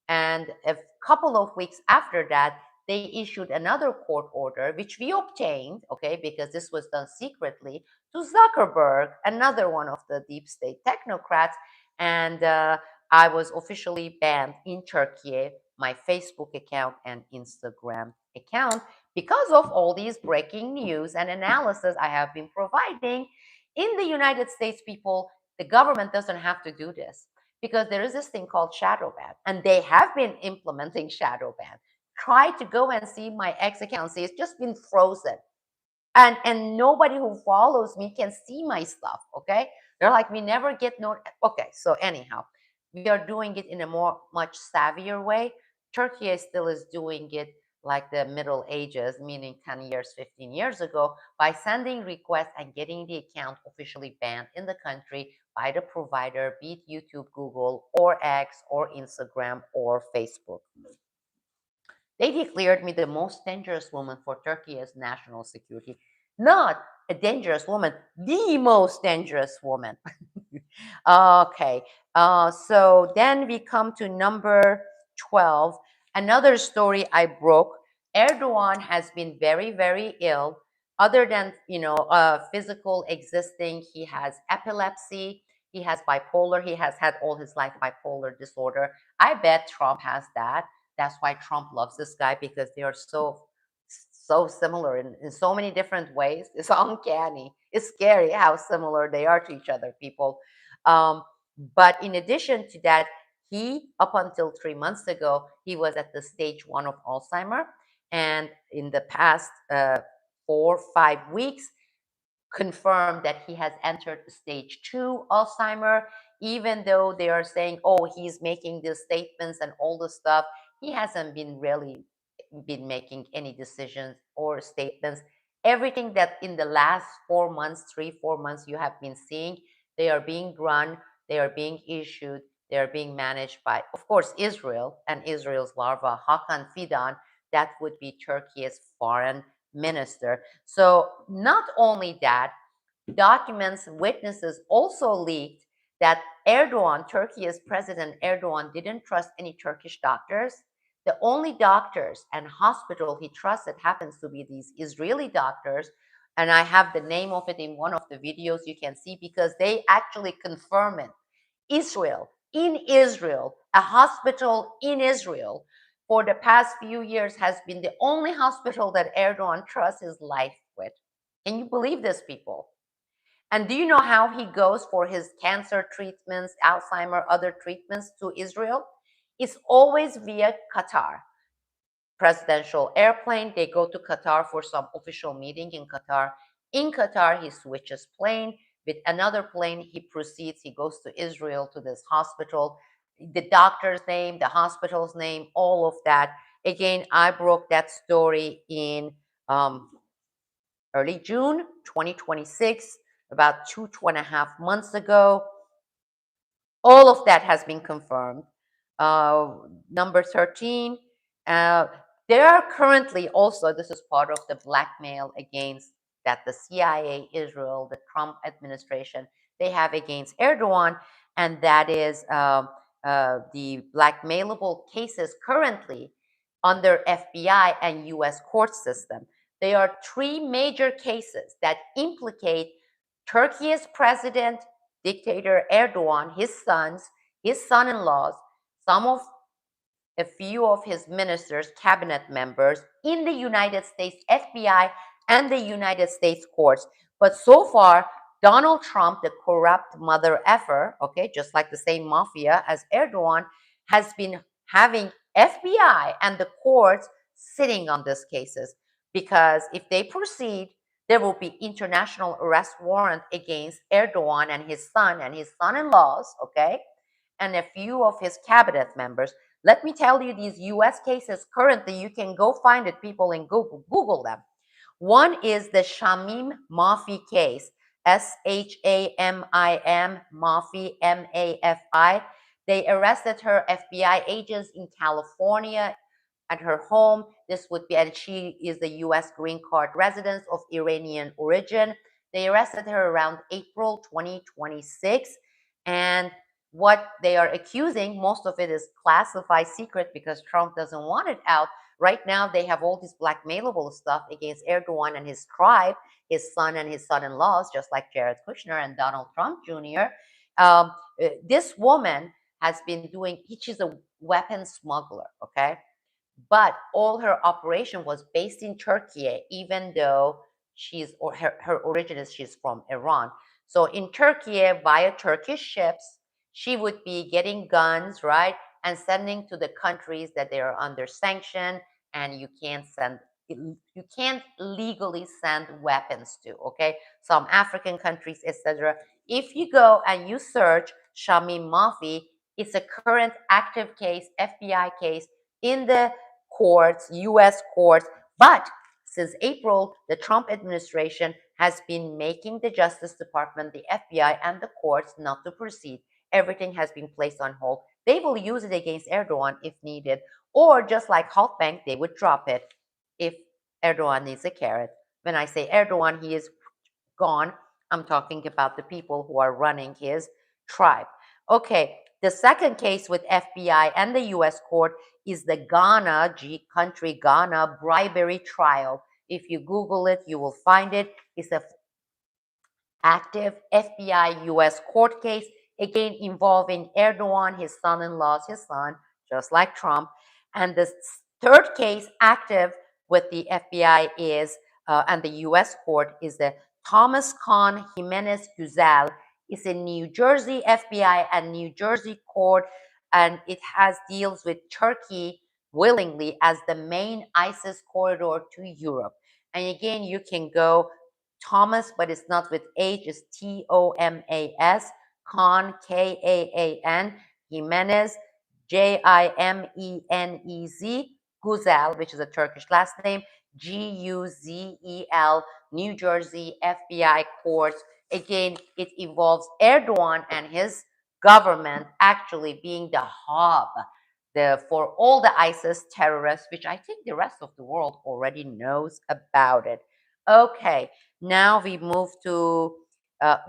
And a couple of weeks after that, they issued another court order, which we obtained, okay, because this was done secretly, to Zuckerberg, another one of the deep state technocrats. And I was officially banned in Turkey, my Facebook account and Instagram account, because of all these breaking news and analysis I have been providing. In the United States, people, the government doesn't have to do this because there is this thing called shadow ban, and they have been implementing shadow ban. Try to go and see my X account. See, it's just been frozen, and nobody who follows me can see my stuff. Okay, they're like, we never get no. Okay, so anyhow, we are doing it in a much savvier way. Turkey still is doing it like the Middle Ages, meaning 10 years, 15 years ago, by sending requests and getting the account officially banned in the country by the provider, be it YouTube, Google, or X, or Instagram, or Facebook. They declared me the most dangerous woman for Turkey's national security. Not a dangerous woman, the most dangerous woman. Okay, so then we come to number 12. Another story I broke. Erdogan has been very, very ill. Other than, physical existing, he has epilepsy, he has bipolar, he has had all his life bipolar disorder. I bet Trump has that. That's why Trump loves this guy, because they are so similar in so many different ways. It's uncanny. It's scary how similar they are to each other, people. Um, but in addition to that, he, up until 3 months ago, he was at the stage 1 of Alzheimer. And in the past 4 or 5 weeks, confirmed that he has entered stage 2 Alzheimer, even though they are saying, oh, he's making these statements and all the stuff. He hasn't been really been making any decisions or statements. Everything that in the last 4 months, 3, 4 months you have been seeing, they are being run, they are being issued, they are being managed by, of course, Israel and Israel's larva, Hakan Fidan. That would be Turkey's foreign minister. So not only that, documents, witnesses also leaked that Erdogan, Turkey's President Erdogan, didn't trust any Turkish doctors. The only doctors and hospital he trusted happens to be these Israeli doctors. And I have the name of it in one of the videos you can see, because they actually confirm it. In Israel, a hospital in Israel for the past few years has been the only hospital that Erdogan trusts his life with. Can you believe this, people? And do you know how he goes for his cancer treatments, Alzheimer, other treatments to Israel? It's always via Qatar. Presidential airplane, they go to Qatar for some official meeting in Qatar. In Qatar, he switches plane. With another plane, he proceeds, he goes to Israel, to this hospital. The doctor's name, the hospital's name, all of that. Again, I broke that story in early June 2026, about 2.5 months ago. All of that has been confirmed. Number 13, there are currently also, this is part of the blackmail against that the CIA, Israel, the Trump administration, they have against Erdogan, and that is the blackmailable cases currently under FBI and US court system. There are 3 major cases that implicate Turkey's president, dictator Erdogan, his sons, his son-in-laws, some of a few of his ministers, cabinet members in the United States FBI and the United States courts. But so far, Donald Trump, the corrupt mother effer, okay, just like the same mafia as Erdogan, has been having FBI and the courts sitting on these cases, because if they proceed, there will be international arrest warrant against Erdogan and his son and his son-in-laws, okay, and a few of his cabinet members. Let me tell you, these US cases currently, you can go find it, people, in Google them. One is the Shamim Mafi case, Shamim Mafi, Mafi. They arrested her, FBI agents in California, at her home. This would be, and she is the US green card resident of Iranian origin. They arrested her around April 2026. And what they are accusing, most of it is classified secret because Trump doesn't want it out. Right now, they have all this blackmailable stuff against Erdogan and his tribe, his son and his son-in-laws, just like Jared Kushner and Donald Trump Jr. This woman has been doing, she's a weapon smuggler, okay? But all her operation was based in Turkey, even though her origin is she's from Iran. So in Turkey, via Turkish ships, she would be getting guns, right, and sending to the countries that they are under sanction, and you can't legally send weapons to. Okay, some African countries, etc. If you go and you search Shamim Mafi, it's a current active case, FBI case in the courts, US courts. But since April, the Trump administration has been making the Justice Department, the FBI, and the courts not to proceed. Everything has been placed on hold. They will use it against Erdogan if needed, or just like Halkbank, they would drop it if Erdogan needs a carrot. When I say Erdogan, he is gone. I'm talking about the people who are running his tribe. Okay, the second case with FBI and the US court is the Ghana bribery trial. If you Google it, you will find it. It's a active FBI US court case, again involving Erdogan, his son in law, his son, just like Trump. And the third case active with the FBI is, and the US court is the Thomas Khan Jimenez Güzel. It's a New Jersey FBI and New Jersey court, and it has deals with Turkey willingly as the main ISIS corridor to Europe. And again, you can go Thomas, but it's not with H, it's Thomas, Khan, Kaan, Jimenez, Jimenez, Güzel, which is a Turkish last name, Guzel, New Jersey FBI courts. Again, it involves Erdogan and his government actually being the hub for all the ISIS terrorists, which I think the rest of the world already knows about it. Okay, now we move to,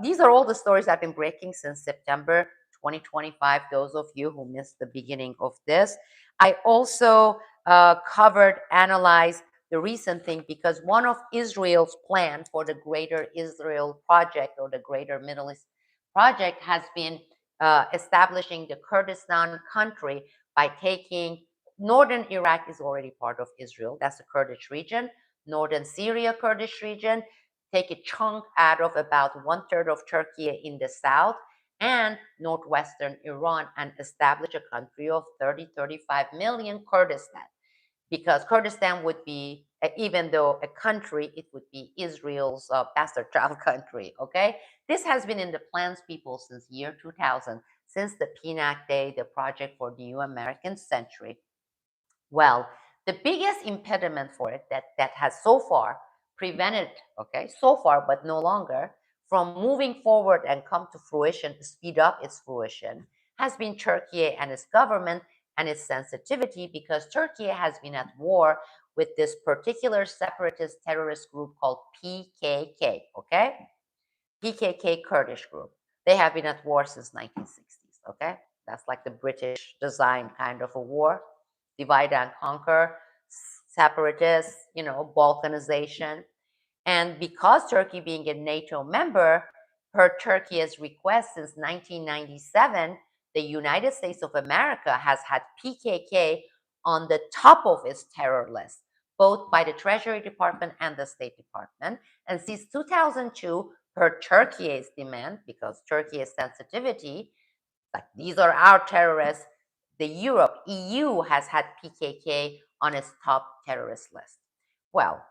these are all the stories I've been breaking since September 2025, those of you who missed the beginning of this. I also analyzed the recent thing because one of Israel's plan for the Greater Israel Project or the Greater Middle East Project has been establishing the Kurdistan country by taking northern Iraq is already part of Israel. That's the Kurdish region. Northern Syria, Kurdish region. Take a chunk out of about 1/3 of Turkey in the south and northwestern Iran and establish a country of 30, 35 million Kurdistan. Because Kurdistan would be, even though a country, it would be Israel's bastard child country, okay? This has been in the plans, people, since year 2000, since the PNAC Day, the Project for New American Century. Well, the biggest impediment for it that has so far prevented, okay, so far, but no longer, from moving forward and come to fruition, speed up its fruition, has been Turkey and its government and its sensitivity because Turkey has been at war with this particular separatist terrorist group called PKK, okay? PKK Kurdish group. They have been at war since 1960s, okay? That's like the British design kind of a war. Divide and conquer, separatists, balkanization. And because Turkey being a NATO member, per Turkey's request since 1997, the United States of America has had PKK on the top of its terror list, both by the Treasury Department and the State Department. And since 2002, per Turkey's demand, because Turkey's sensitivity, like these are our terrorists, the EU has had PKK on its top terrorist list. Well,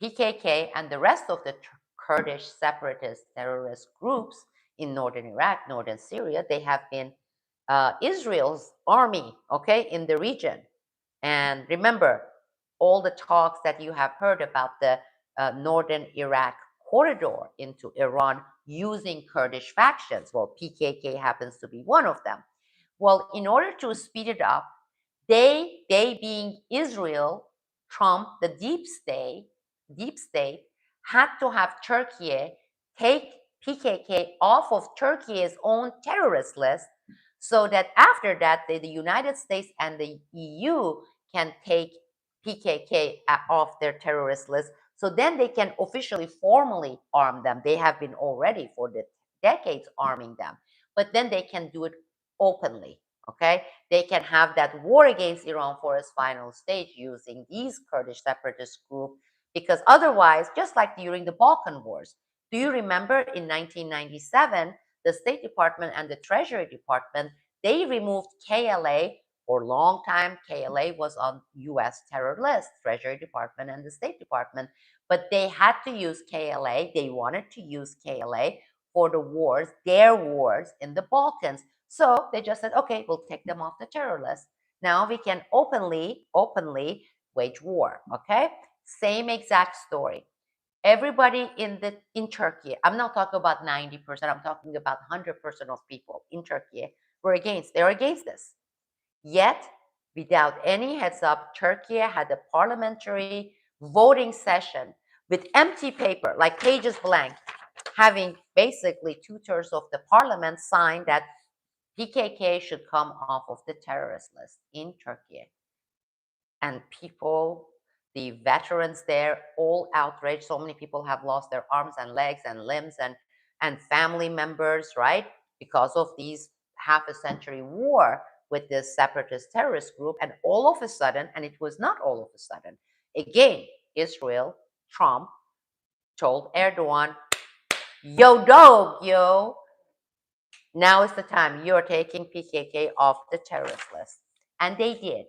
PKK and the rest of the Kurdish separatist terrorist groups in northern Iraq, northern Syria, they have been Israel's army, okay, in the region. And remember, all the talks that you have heard about the northern Iraq corridor into Iran using Kurdish factions. Well, PKK happens to be one of them. Well, in order to speed it up, they being Israel, Trump, the deep state, had to have Turkey take PKK off of Turkey's own terrorist list so that after that, the United States and the EU can take PKK off their terrorist list. So then they can officially, formally arm them. They have been already for the decades arming them. But then they can do it openly, okay? They can have that war against Iran for its final stage using these Kurdish separatist group Because otherwise, just like during the Balkan Wars, do you remember in 1997, the State Department and the Treasury Department, they removed KLA. For a long time, KLA was on US terror list, Treasury Department and the State Department. But they had to use KLA. They wanted to use KLA for the wars, their wars in the Balkans. So they just said, okay, we'll take them off the terror list. Now we can openly wage war. Okay, same exact story. Everybody in Turkey, I'm not talking about 90%, I'm talking about 100% of people in Turkey they're against this. Yet, without any heads up, Turkey had a parliamentary voting session with empty paper, like pages blank, having basically 2/3 of the parliament sign that PKK should come off of the terrorist list in Turkey. And people, the veterans there, all outraged. So many people have lost their arms and legs and limbs and family members, right? Because of these half a century war with this separatist terrorist group. And all of a sudden, and it was not all of a sudden, again, Israel, Trump told Erdogan, yo, dog, yo, now is the time. You're taking PKK off the terrorist list. And they did,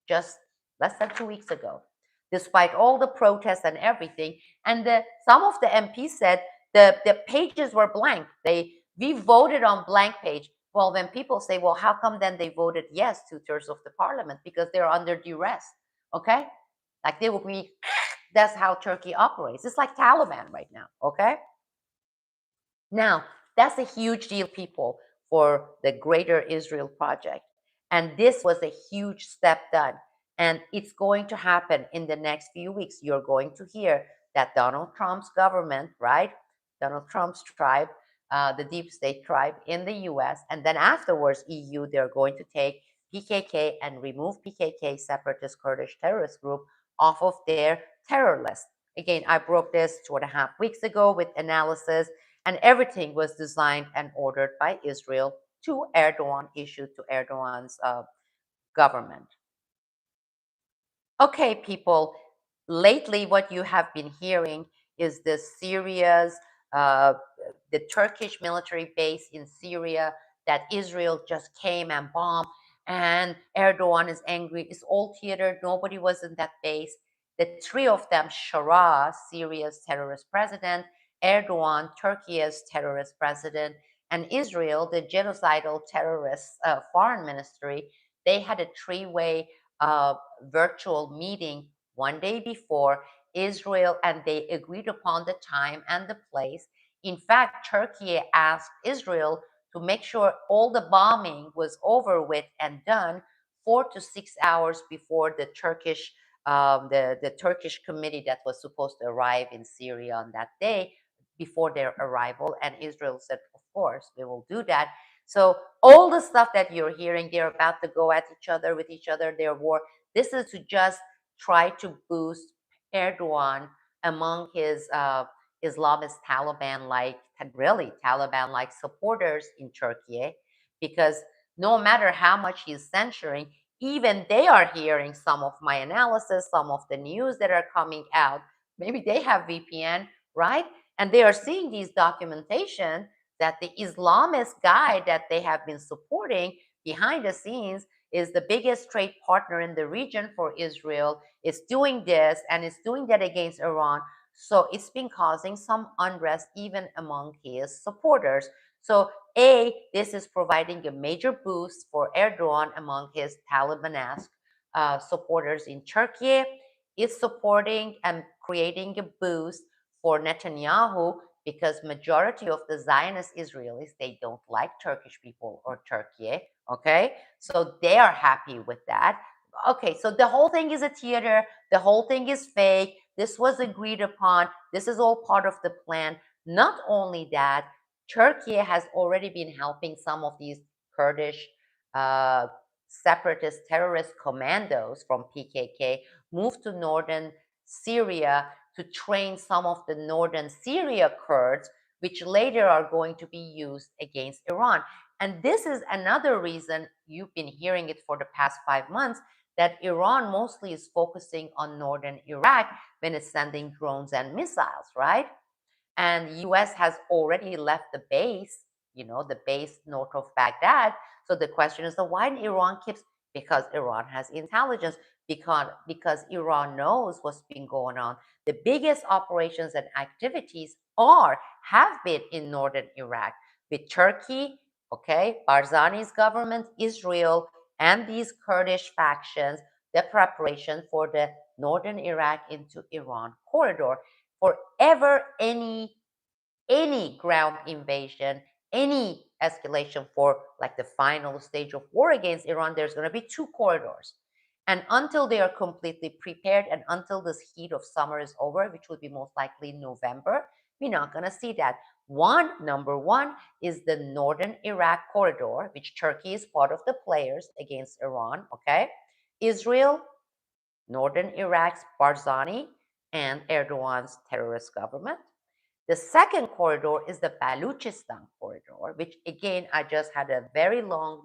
just less than 2 weeks ago, despite all the protests and everything. And some of the MPs said the pages were blank. We voted on blank page. Well, when people say, well, how come then they voted yes, 2/3 of the parliament? Because they're under duress. Okay? Like they will be, that's how Turkey operates. It's like Taliban right now. Okay? Now, that's a huge deal, people, for the Greater Israel Project. And this was a huge step done. And it's going to happen in the next few weeks. You're going to hear that Donald Trump's government, right? Donald Trump's tribe, the deep state tribe in the US, and then afterwards, EU, they're going to take PKK and remove PKK, separatist Kurdish terrorist group, off of their terror list. Again, I broke this 2.5 weeks ago with analysis, and everything was designed and ordered by Israel to Erdogan, issued to Erdogan's government. Okay, people, lately what you have been hearing is uh, the Turkish military base in Syria that Israel just came and bombed, and Erdogan is angry. It's all theater. Nobody was in that base. The three of them, Shara, Syria's terrorist president, Erdogan, Turkey's terrorist president, and Israel, the genocidal terrorist foreign ministry, they had a three-way virtual meeting one day before Israel, and they agreed upon the time and the place. In fact, Turkey asked Israel to make sure all the bombing was over with and done 4 to 6 hours before the Turkish committee that was supposed to arrive in Syria on that day, before their arrival. And Israel said, of course, we will do that. So all the stuff that you're hearing, they're about to go at each other with each other, their war. This is to just try to boost Erdogan among his Islamist Taliban-like, really Taliban-like supporters in Turkey, because no matter how much he's censoring, even they are hearing some of my analysis, some of the news that are coming out. Maybe they have VPN, right? And they are seeing these documentation that the Islamist guy that they have been supporting behind the scenes is the biggest trade partner in the region for Israel, is doing this and is doing that against Iran. So it's been causing some unrest even among his supporters. So this is providing a major boost for Erdogan among his Taliban-esque supporters in Turkey. It's supporting and creating a boost for Netanyahu, because majority of the Zionist Israelis, they don't like Turkish people or Turkey, okay? So they are happy with that. Okay, so the whole thing is a theater, the whole thing is fake, this was agreed upon, this is all part of the plan. Not only that, Turkey has already been helping some of these Kurdish uh, separatist terrorist commandos from PKK move to northern Syria to train some of the northern Syria Kurds, which later are going to be used against Iran. And this is another reason you've been hearing it for the past 5 months, that Iran mostly is focusing on northern Iraq, when it's sending drones and missiles, right? And US has already left the base, the base north of Baghdad. So the question is, why Iran keeps, because Iran has intelligence, because Iran knows what's been going on. The biggest operations and activities have been in northern Iraq with Turkey, okay, Barzani's government, Israel, and these Kurdish factions, the preparation for the northern Iraq into Iran corridor. For ever any ground invasion, any escalation for like the final stage of war against Iran, there's going to be two corridors. And until they are completely prepared and until this heat of summer is over, which will be most likely November, we're not going to see that. Number one is the northern Iraq corridor, which Turkey is part of the players against Iran, okay? Israel, northern Iraq's Barzani, and Erdogan's terrorist government. The second corridor is the Baluchistan corridor, which again, I just had a very long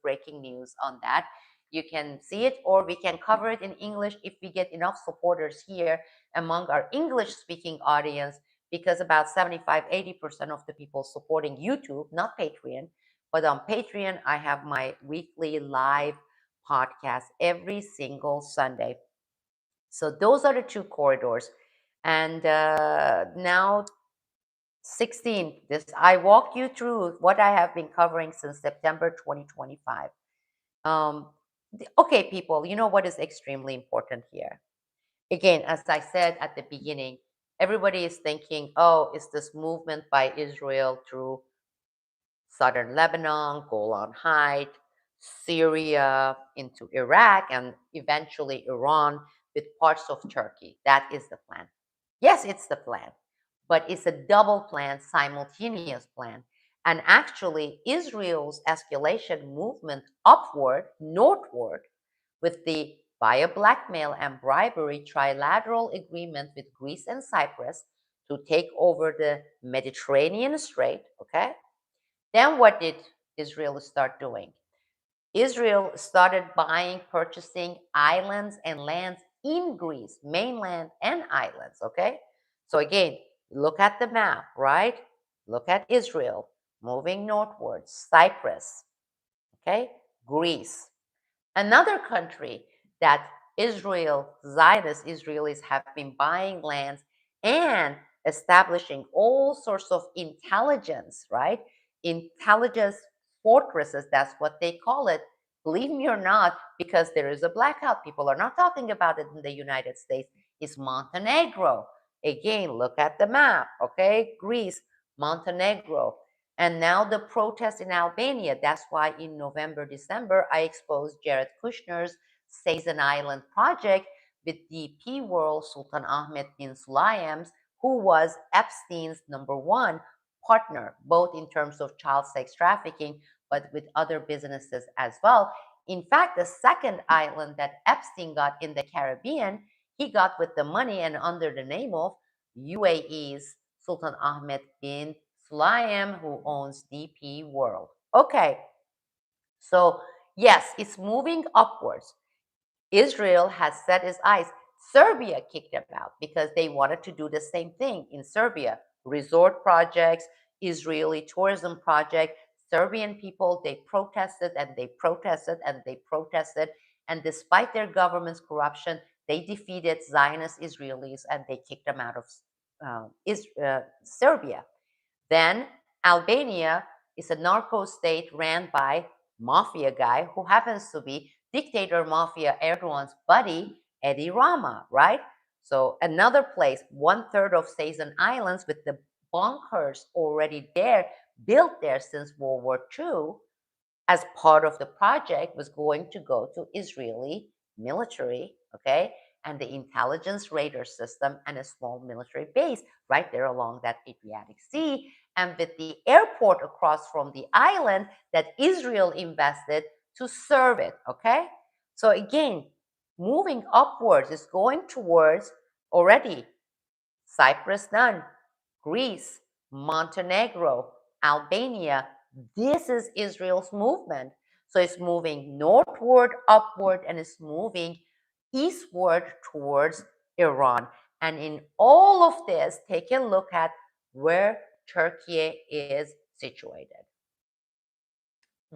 breaking news on that. You can see it, or we can cover it in English if we get enough supporters here among our English speaking audience, because about 75-80% of the people supporting YouTube, not Patreon, but on Patreon, I have my weekly live podcast every single Sunday. So those are the two corridors. And now 16, I walk you through what I have been covering since September 2025. Okay, people, you know what is extremely important here? Again, as I said at the beginning, everybody is thinking, oh, is this movement by Israel through southern Lebanon, Golan Heights, Syria, into Iraq, and eventually Iran with parts of Turkey. That is the plan. Yes, it's the plan, but it's a double plan, simultaneous plan. And actually, Israel's escalation movement upward, northward, with the via blackmail and bribery trilateral agreement with Greece and Cyprus to take over the Mediterranean Strait, okay? Then what did Israel start doing? Israel started buying, purchasing islands and lands in Greece, mainland and islands, okay? So again, look at the map, right? Look at Israel moving northwards, Cyprus, okay? Greece. Another country that Zionist Israelis have been buying lands and establishing all sorts of intelligence, right? Intelligence fortresses, that's what they call it. Believe me or not, because there is a blackout, people are not talking about it in the United States, is Montenegro. Again, look at the map, okay? Greece, Montenegro. And now the protest in Albania. That's why in November, December, I exposed Jared Kushner's Sazan Island project with DP World Sultan Ahmed bin Sulayem's, who was Epstein's number one partner, both in terms of child sex trafficking, but with other businesses as well. In fact, the second island that Epstein got in the Caribbean, he got with the money and under the name of UAE's Sultan Ahmed bin Sulayem, who owns DP World. Okay, so yes, it's moving upwards. Israel has set its eyes. Serbia kicked them out because they wanted to do the same thing in Serbia. Resort projects, Israeli tourism project. Serbian people, they protested and they protested and they protested. And despite their government's corruption, they defeated Zionist Israelis and they kicked them out of Serbia. Then Albania is a narco state ran by mafia guy who happens to be dictator mafia Erdogan's buddy, Eddie Rama, right? So another place, 1/3 of Sazan Islands with the bunkers already there, built there since World War II, as part of the project was going to go to Israeli military, okay, and the intelligence radar system and a small military base right there along that Adriatic Sea, and with the airport across from the island that Israel invested to serve it, okay? So again, moving upwards is going towards already Cyprus done, Greece, Montenegro, Albania. This is Israel's movement. So it's moving northward, upward, and it's moving eastward towards Iran. And in all of this, take a look at where Turkey is situated.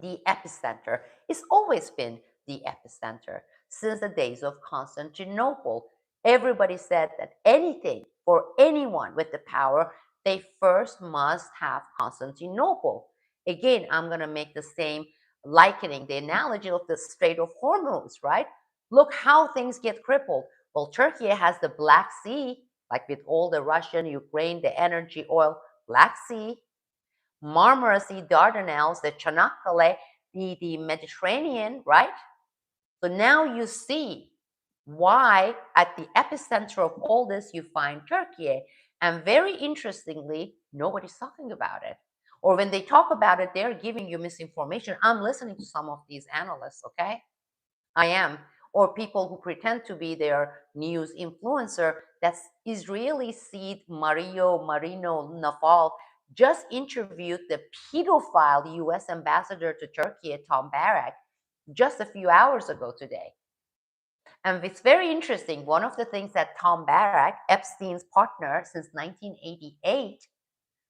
The epicenter. It's always been the epicenter since the days of Constantinople. Everybody said that anything for anyone with the power, they first must have Constantinople. Again, I'm going to make the same likening, the analogy of the Strait of Hormuz, right? Look how things get crippled. Well, Turkey has the Black Sea, like with all the Russian, Ukraine, the energy, oil, Black Sea, Marmara Sea, Dardanelles, the Çanakkale, the Mediterranean, right? So now you see why at the epicenter of all this you find Turkey. And very interestingly, nobody's talking about it. Or when they talk about it, they're giving you misinformation. I'm listening to some of these analysts, okay? I am, or people who pretend to be their news influencer. That's Israeli seed Marino Naval just interviewed the pedophile US ambassador to Turkey, Tom Barak, just a few hours ago today. And it's very interesting. One of the things that Tom Barak, Epstein's partner since 1988,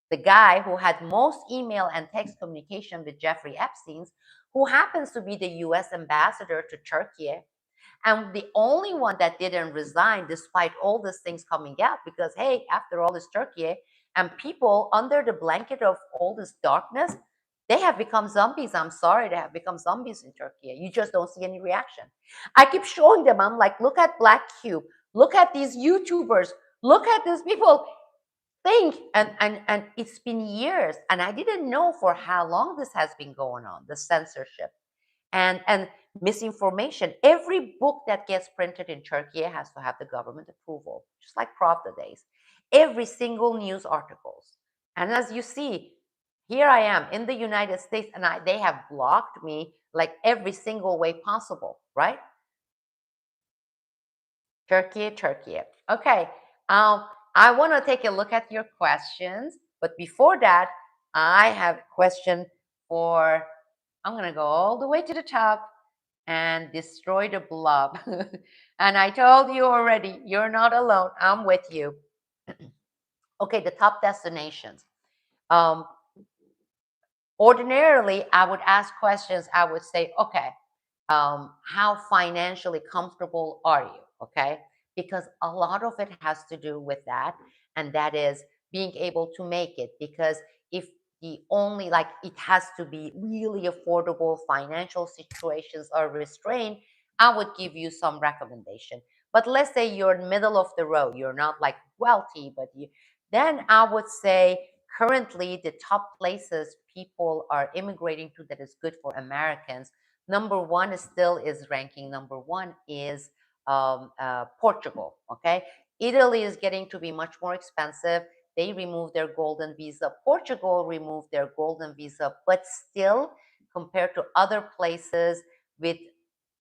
the guy who had most email and text communication with Jeffrey Epstein's, who happens to be the US ambassador to Turkey, and the only one that didn't resign despite all these things coming out, because hey, after all this Turkey, and people under the blanket of all this darkness, they have become zombies. I'm sorry, they have become zombies in Turkey. You just don't see any reaction. I keep showing them, I'm like, look at Black Cube, look at these YouTubers, look at these people. Think, and it's been years, and I didn't know for how long this has been going on, the censorship and misinformation. Every book that gets printed in Turkey has to have the government approval, just like Pravda days. Every single news articles. And as you see, here I am in the United States, and they have blocked me like every single way possible, right? Turkey. Okay. I want to take a look at your questions, but before that, I have a question for. I'm gonna go all the way to the top and destroy the blob. And I told you already, you're not alone. I'm with you. Okay, the top destinations. Um, Ordinarily, I would ask questions. I would say, okay, how financially comfortable are you? Okay, because a lot of it has to do with that, and that is being able to make it. Because if the only, like, it has to be really affordable, financial situations are restrained, I would give you some recommendation. But let's say you're middle of the road, you're not like wealthy, but you, then I would say currently the top places people are immigrating to that is good for Americans. Number one is still is ranking. Number one is Portugal. Okay, Italy is getting to be much more expensive. They removed their golden visa. Portugal removed their golden visa, but still, compared to other places with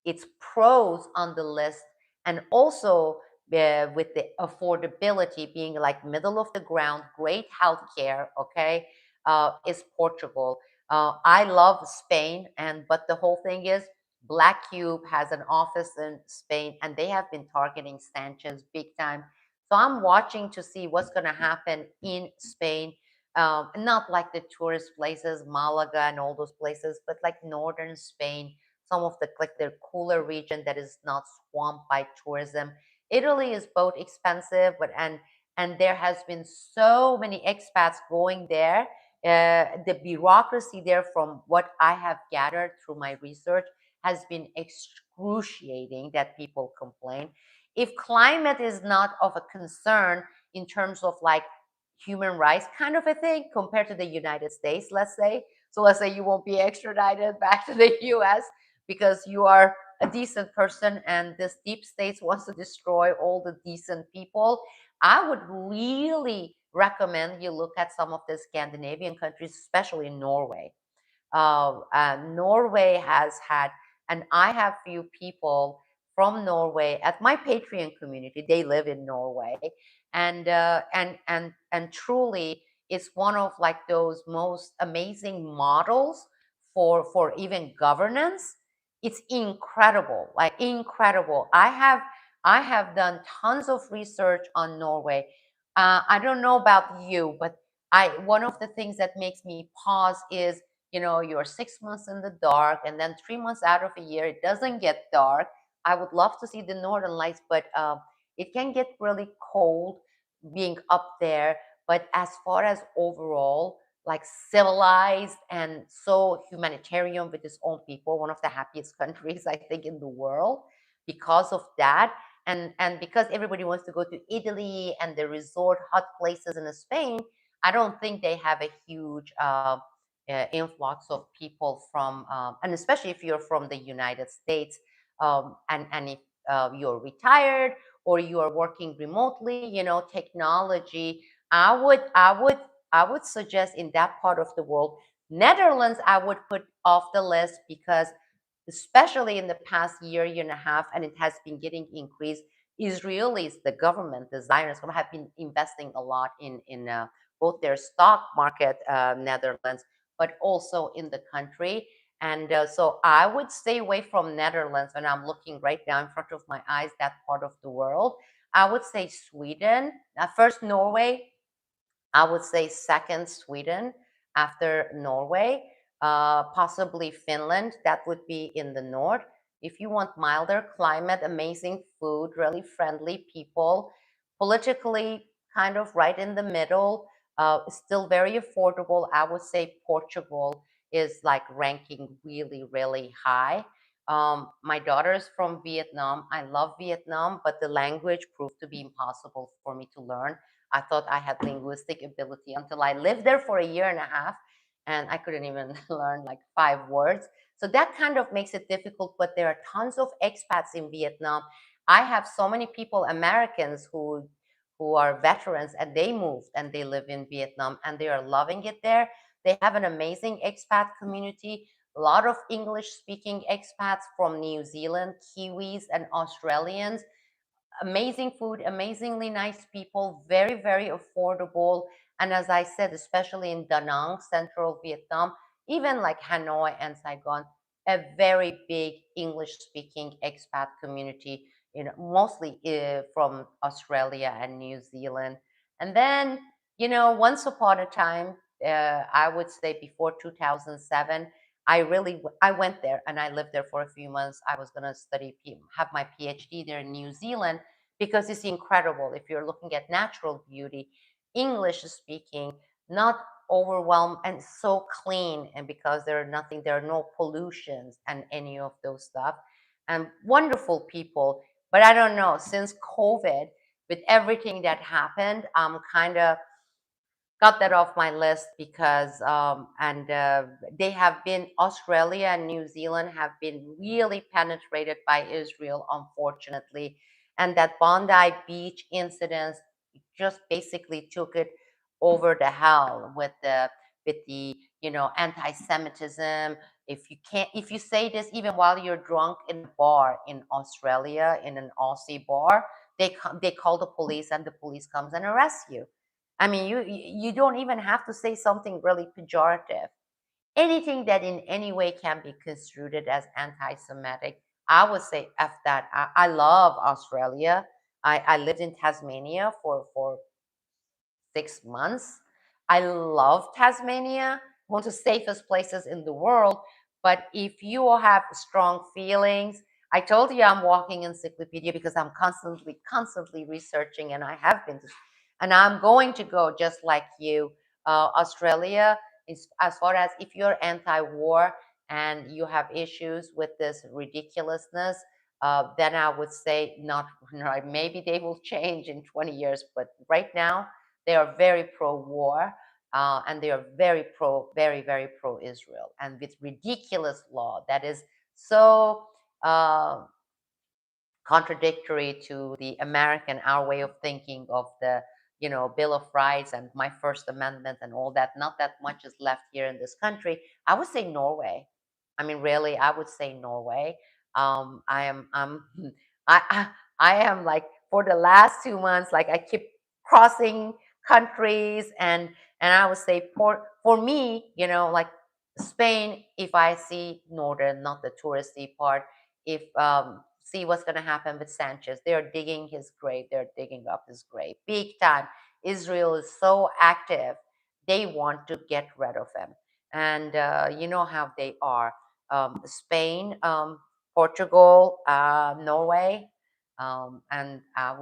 its pros on the list, and also with the affordability being like middle of the ground, great healthcare. Okay, is Portugal. I love Spain, and but the whole thing is Black Cube has an office in Spain, and they have been targeting Sanchez big time. So I'm watching to see what's going to happen in Spain. Not like the tourist places, Malaga and all those places, but like northern Spain, some of the like their cooler region that is not swamped by tourism. Italy is both expensive, but and there has been so many expats going there. The bureaucracy there, from what I have gathered through my research, has been excruciating that people complain. If climate is not of a concern in terms of like human rights kind of a thing compared to the United States, let's say, so let's say you won't be extradited back to the US because you are a decent person and this deep state wants to destroy all the decent people, I would really recommend you look at some of the Scandinavian countries, especially Norway. Norway has had, and I have few people from Norway at my Patreon community. They live in Norway, and truly, it's one of like those most amazing models for even governance. It's incredible, like incredible. I have I have done tons of research on Norway. I don't know about you, but one of the things that makes me pause is, you're 6 months in the dark, and then 3 months out of a year it doesn't get dark. I would love to see the northern lights, but it can get really cold being up there. But as far as overall, like civilized and so humanitarian with its own people, one of the happiest countries I think in the world because of that. And because everybody wants to go to Italy and the resort hot places in Spain, I don't think they have a huge influx of people from, and especially if you're from the United States, and if you're retired or you are working remotely, technology. I would suggest in that part of the world, Netherlands I would put off the list because especially in the past year and a half, and it has been getting increased. Israelis, the government, the Zionist government, have been investing a lot in both their stock market, Netherlands, but also in the country. And so I would stay away from Netherlands when I'm looking right now in front of my eyes, that part of the world. I would say Sweden, first Norway, I would say second, Sweden after Norway, possibly Finland. That would be in the north. If you want milder climate, amazing food, really friendly people, politically kind of right in the middle, still very affordable, I would say Portugal is like ranking really, really high. My daughter is from Vietnam. I love Vietnam, but the language proved to be impossible for me to learn. I thought I had linguistic ability until I lived there for a year and a half, and I couldn't even learn like 5 words. So that kind of makes it difficult, but there are tons of expats in Vietnam. I have so many people, Americans, who are veterans, and they moved and they live in Vietnam and they are loving it there. They have an amazing expat community, a lot of English speaking expats from New Zealand, Kiwis, and Australians. Amazing food, amazingly nice people, very, very affordable. And as I said, especially in Da Nang, central Vietnam, even like Hanoi and Saigon, a very big English speaking expat community, mostly from Australia and New Zealand. And then, once upon a time, I would say before 2007, I went there and I lived there for a few months. I was going to have my PhD there in New Zealand because it's incredible. If you're looking at natural beauty, English speaking, not overwhelmed and so clean, and because there are no pollutions and any of those stuff, and wonderful people. But I don't know, since COVID, with everything that happened, I'm kind of got that off my list because and they have been Australia and New Zealand have been really penetrated by Israel, unfortunately, and that Bondi Beach incident just basically took it over the hell with the anti-Semitism. If you say this even while you're drunk in a bar in Australia, in an Aussie bar, they call the police and the police comes and arrests you. I mean, you don't even have to say something really pejorative. Anything that in any way can be construed as anti-Semitic, I would say F that. I love Australia. I lived in Tasmania for 6 months. I love Tasmania, one of the safest places in the world. But if you have strong feelings, I told you I'm walking encyclopedia because I'm constantly researching, and I have been, and I'm going to go just like you. Australia is, as far as if you're anti-war and you have issues with this ridiculousness, then I would say not. Right, maybe they will change in 20 years, but right now they are very pro-war, and they are very pro-Israel, and with ridiculous law that is so uh, contradictory to the American, our way of thinking of the Bill of Rights and my First Amendment and all that. Not that much is left here in this country. I would say Norway. I mean, really, I would say Norway. I am I, I I am like for the last 2 months, like I keep crossing countries, and I would say for me, like Spain, if I see northern, not the touristy part, if see what's going to happen with Sanchez. They're digging his grave. They're digging up his grave big time. Israel is so active. They want to get rid of him. And you know how they are. Spain, Portugal, Norway, and I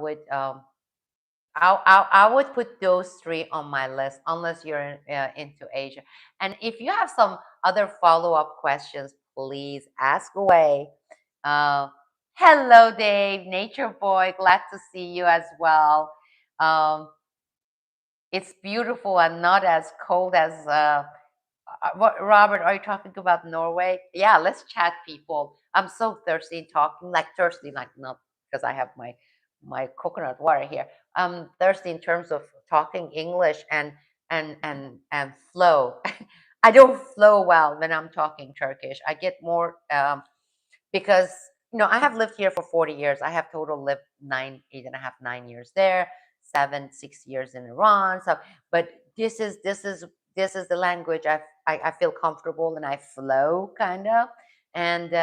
would put those three on my list unless you're into Asia. And if you have some other follow-up questions, please ask away. Uh, Hello, Dave, Nature Boy. Glad to see you as well. Um, it's beautiful and not as cold as what, Robert, are you talking about Norway? Yeah, let's chat, people. I'm so thirsty talking, like thirsty, like not because I have my coconut water here. I'm thirsty in terms of talking English and flow. I don't flow well when I'm talking Turkish. I get more because I have lived here for 40 years. I have total lived 8.5, 9 years there, 6 years in Iran. So, but this is the language I feel comfortable and I flow kind of, and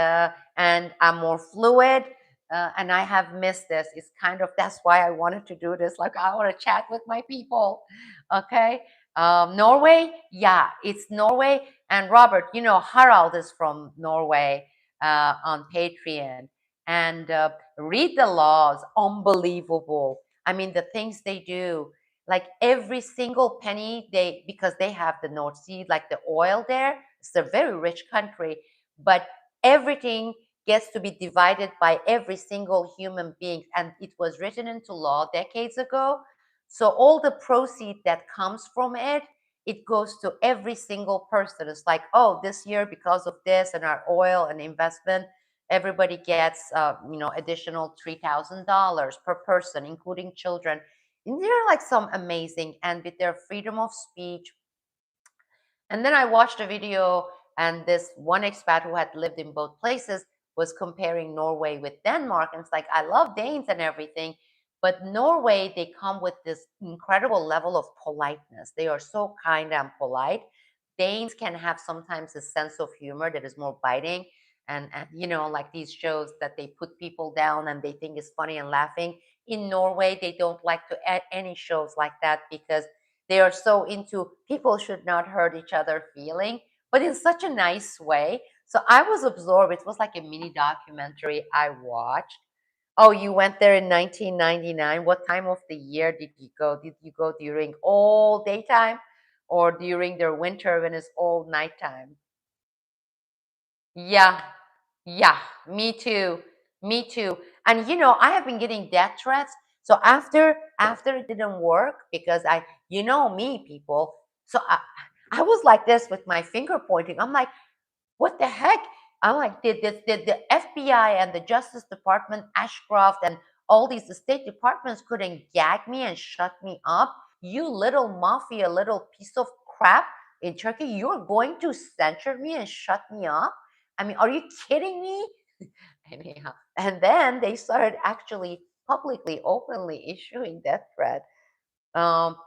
I'm more fluid. And I have missed this. It's kind of that's why I wanted to do this. Like I want to chat with my people. Okay. Norway, yeah, it's Norway. And Robert, Harald is from Norway on Patreon, and read the laws. Unbelievable. I mean, the things they do, like every single penny because they have the North Sea, like the oil there. It's a very rich country, but everything gets to be divided by every single human being, and it was written into law decades ago. So all the proceed that comes from it goes to every single person. It's like, oh, this year because of this and our oil and investment, everybody gets, additional $3,000 per person, including children. And they're like some amazing, and with their freedom of speech. And then I watched a video, and this one expat who had lived in both places was comparing Norway with Denmark. And it's like, I love Danes and everything, but Norway, they come with this incredible level of politeness. They are so kind and polite. Danes can have sometimes a sense of humor that is more biting. And like these shows that they put people down and they think is funny and laughing. In Norway, they don't like to add any shows like that because they are so into people should not hurt each other feeling, but in such a nice way. So I was absorbed. It was like a mini documentary I watched. Oh, you went there in 1999. What time of the year did you go? Did you go during all daytime or during their winter when it's all nighttime? Yeah, yeah, me too. Me too. And I have been getting death threats. So after it didn't work because me, people. So I was like this with my finger pointing. I'm like, what the heck? I'm like, did the FBI and the Justice Department, Ashcroft, and all these state departments couldn't gag me and shut me up? You little mafia, little piece of crap in Turkey, you're going to censure me and shut me up? I mean, are you kidding me? Anyhow, and then they started actually publicly, openly issuing death threat. Um,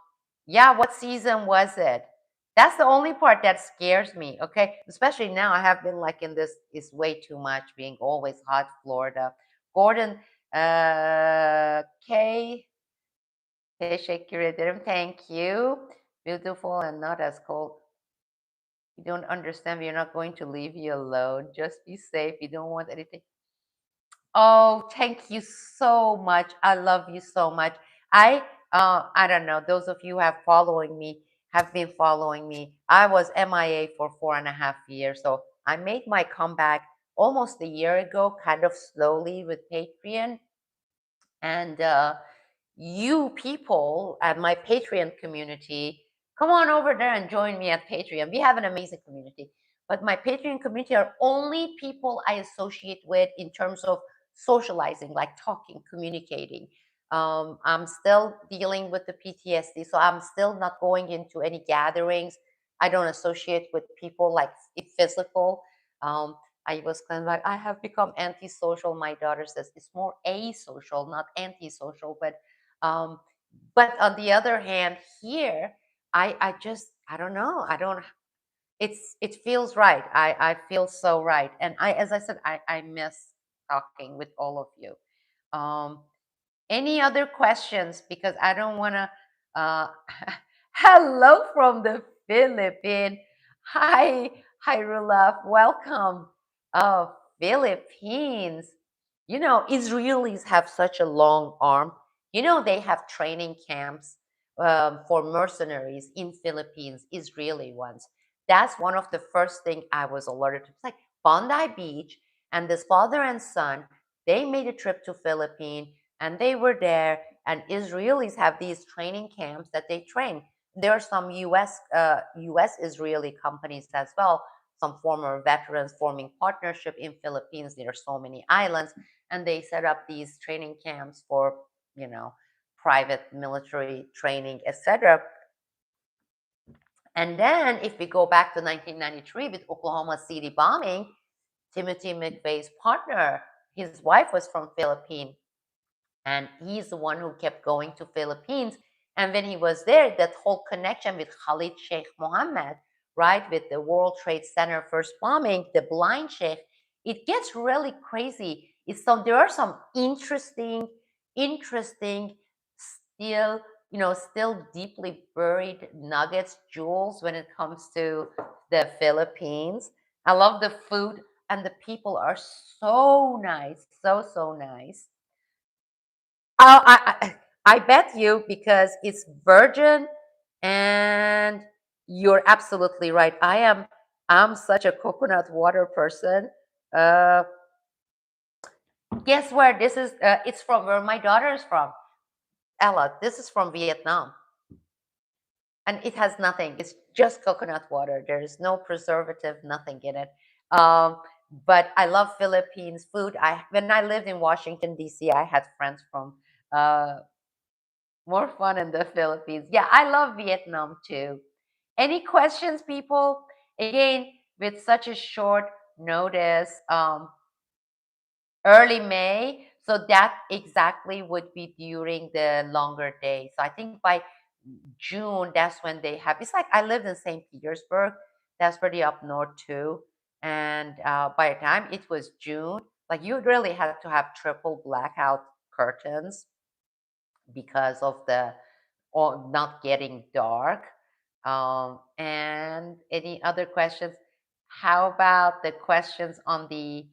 yeah, what season was it? That's the only part that scares me. Okay, especially now I have been like in this is way too much being always hot Florida. Gordon, K, teşekkür ederim. Thank you. Beautiful and not as cold. You don't understand. We're not going to leave you alone. Just be safe. You don't want anything. Oh, thank you so much. I love you so much. I don't know. Those of you who have been following me. I was MIA for 4.5 years, so I made my comeback almost a year ago, kind of slowly with Patreon, and you people at my Patreon community, come on over there and join me at Patreon. We have an amazing community. But my Patreon community are only people I associate with in terms of socializing, like talking, communicating. I'm still dealing with the PTSD, so I'm still not going into any gatherings. I don't associate with people like physical. Um, I was kind of like, I have become antisocial. My daughter says it's more asocial, not antisocial. Um, but on the other hand, here, I don't know. I don't. It feels right. I feel so right. And as I said, I miss talking with all of you. Um, any other questions? Because I don't want to. Hello from the Philippines. Hi, hi, Rulaf. Welcome. Oh, Philippines. You know, Israelis have such a long arm. You know, they have training camps for mercenaries in Philippines, Israeli ones. That's one of the first thing I was alerted to. It's like Bondi Beach, and this father and son, they made a trip to Philippines and they were there. And Israelis have these training camps that they train. There are some U.S. Israeli companies as well. Some former veterans forming partnership in Philippines. There are so many islands, and they set up these training camps for you know private military training, etc. And then, if we go back to 1993 with Oklahoma City bombing, Timothy McVeigh's partner, his wife was from Philippines, and he's the one who kept going to Philippines. And when he was there, that whole connection with Khalid Sheikh Mohammed, right, with the World Trade Center first bombing, the blind sheikh, it gets really crazy. There are some interesting, still still deeply buried nuggets, jewels when it comes to the Philippines. I love the food, and the people are so nice, so nice. I bet you, because it's virgin, and you're absolutely right. I'm such a coconut water person. Uh, guess where this is? It's from where my daughter is from. Ella, this is from Vietnam, and it has nothing. It's just coconut water. There is no preservative, nothing in it. Um, but I love Philippines food. When I lived in Washington D.C., I had friends from uh, more fun in the Philippines. Yeah, I love Vietnam too. Any questions, people? Again, with such a short notice, early May, so that exactly would be during the longer day. So I think by June, that's when they have. It's like I lived in St. Petersburg. That's pretty up north too. And by the time it was June, like you really had to have triple blackout curtains because of the or not getting dark. And any other questions? How about the questions on the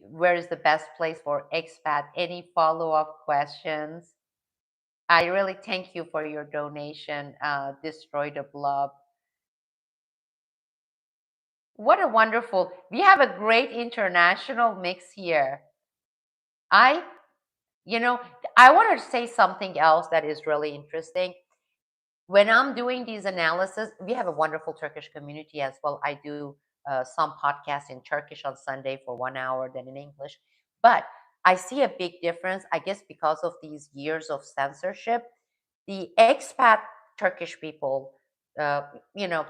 where is the best place for expat? Any follow-up questions? I really thank you for your donation. Destroy the blob. What a wonderful, we have a great international mix here. I, you know, I want to say something else that is really interesting. When I'm doing these analysis, we have a wonderful Turkish community as well. I do some podcasts in Turkish on Sunday for 1 hour, then in English. But I see a big difference, I guess, because of these years of censorship. The expat Turkish people, uh,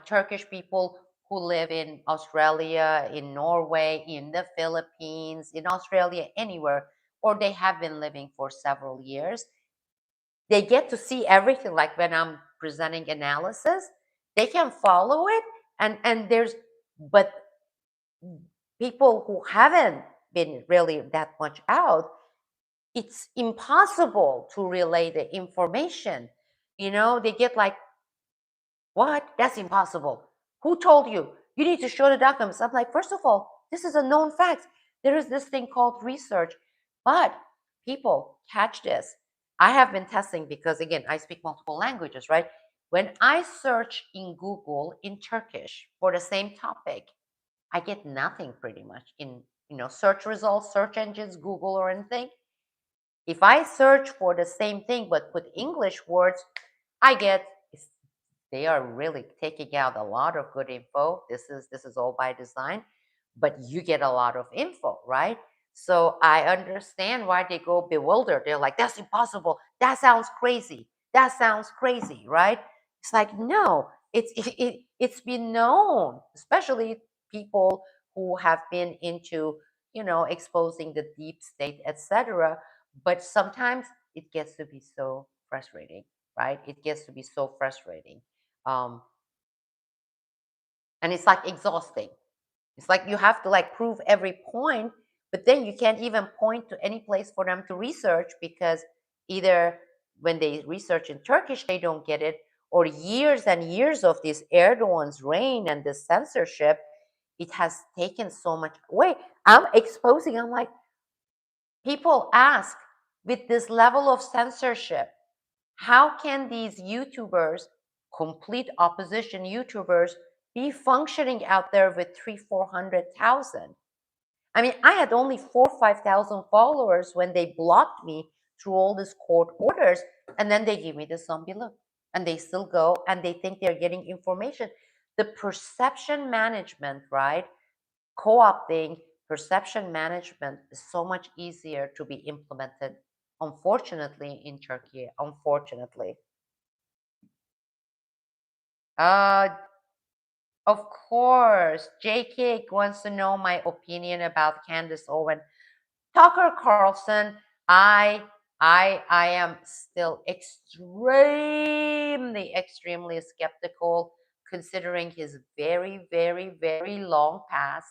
Turkish people who live in Australia, in Norway, in the Philippines, in Australia, anywhere, or they have been living for several years, they get to see everything. Like when I'm presenting analysis, they can follow it, and there's but people who haven't been really that much out, it's impossible to relay the information. They get like, what? That's impossible. Who told you? You need to show the documents. I'm like, first of all, this is a known fact. There is this thing called research. But people, catch this. I have been testing because, again, I speak multiple languages, right? When I search in Google in Turkish for the same topic, I get nothing pretty much in search results, search engines, Google or anything. If I search for the same thing but put English words, I get they are really taking out a lot of good info. This is all by design, but you get a lot of info, right? So I understand why they go bewildered. They're like, that's impossible. That sounds crazy. That sounds crazy, right? It's like, no, it's been known, especially people who have been into, exposing the deep state, etc. But sometimes it gets to be so frustrating, right? It gets to be so frustrating. um, and it's like exhausting. It's like you have to like prove every point But then you can't even point to any place for them to research because either when they research in Turkish, they don't get it, or years and years of this Erdogan's reign and this censorship, it has taken so much away. I'm like, people ask, with this level of censorship, how can these YouTubers, complete opposition YouTubers, be functioning out there with 400,000? I mean, I had only 5,000 followers when they blocked me through all these court orders, and then they give me the zombie look, and they still go and they think they're getting information. The perception management, right? Co-opting perception management is so much easier to be implemented, unfortunately, in Turkey. Unfortunately. Uh, of course, JK wants to know my opinion about Candace Owen. Tucker Carlson, I I am still extremely skeptical, considering his very long past,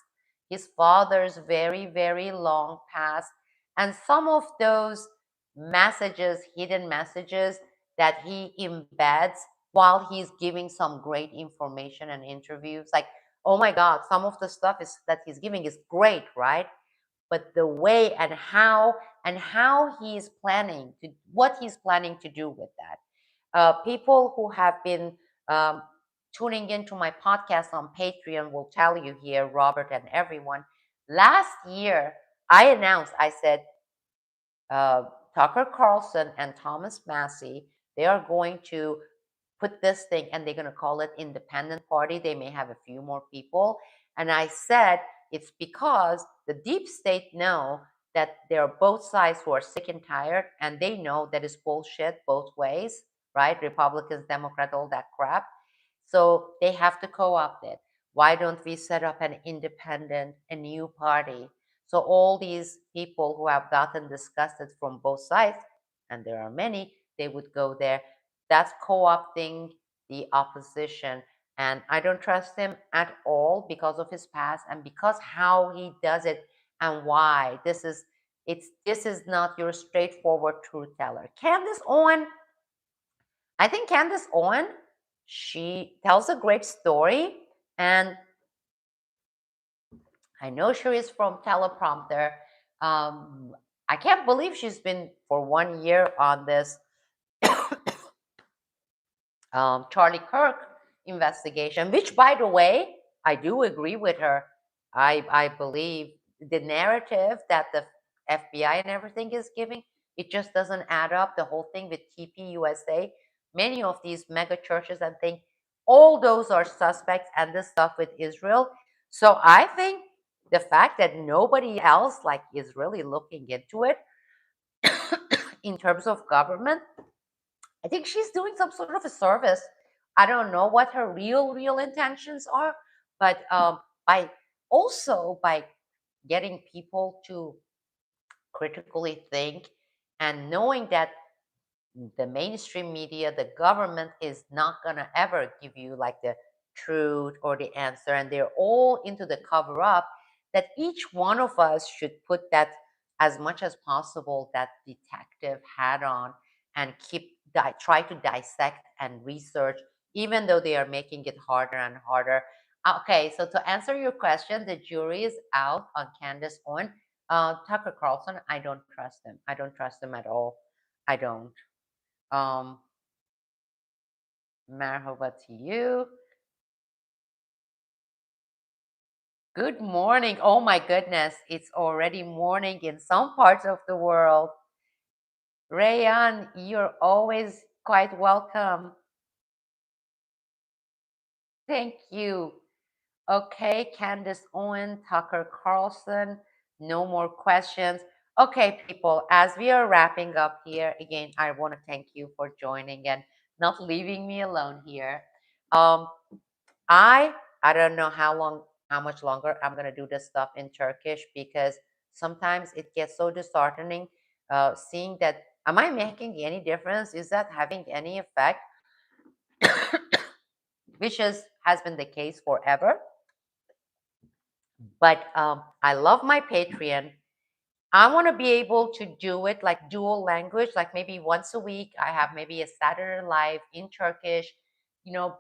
his father's very long past, and some of those messages, hidden messages that he embeds while he's giving some great information and interviews. Like, oh my God, some of the stuff is that he's giving is great, right? But the way and how he's planning to what he's planning to do with that. People who have been um, tuning into my podcast on Patreon will tell you here, Robert and everyone. Last year, I said, uh, Tucker Carlson and Thomas Massey, they are going to put this thing and they're going to call it independent party. They may have a few more people. And I said, it's because the deep state know that there are both sides who are sick and tired, and they know that it's bullshit both ways, right? Republicans, Democrats, all that crap. So they have to co-opt it. Why don't we set up an independent, a new party? So all these people who have gotten disgusted from both sides, and there are many, they would go there. That's co-opting the opposition. And I don't trust him at all because of his past and because how he does it and why. This is not your straightforward truth teller. Candace Owen, I think Candace Owen, she tells a great story, and I know she is from teleprompter. Um, I can't believe she's been for 1 year on this Charlie Kirk investigation, which, by the way, I do agree with her. I believe the narrative that the FBI and everything is giving, it just doesn't add up. The whole thing with TPUSA, many of these mega churches and things, all those are suspects, and this stuff with Israel. So I think the fact that nobody else like is really looking into it in terms of government, I think she's doing some sort of a service. I don't know what her real intentions are, but by getting people to critically think and knowing that the mainstream media, the government is not gonna ever give you like the truth or the answer, and they're all into the cover up. That each one of us should put that as much as possible that detective hat on and try to dissect and research, even though they are making it harder and harder. Okay, so to answer your question, the jury is out on Candace Owen. Tucker Carlson, I don't trust him. I don't trust him at all. I don't. Um, Merhaba to you. Good morning. Oh my goodness, it's already morning in some parts of the world. Rayan, you're always quite welcome. Thank you. Okay, Candace Owen, Tucker Carlson, no more questions. Okay, people, as we are wrapping up here, again, I want to thank you for joining and not leaving me alone here. Um, I I don't know how much longer I'm gonna do this stuff in Turkish because sometimes it gets so disheartening seeing that am I making any difference? Is that having any effect? Which has been the case forever. But I love my Patreon. I want to be able to do it like dual language, like maybe once a week. I have maybe a Saturday live in Turkish, you know,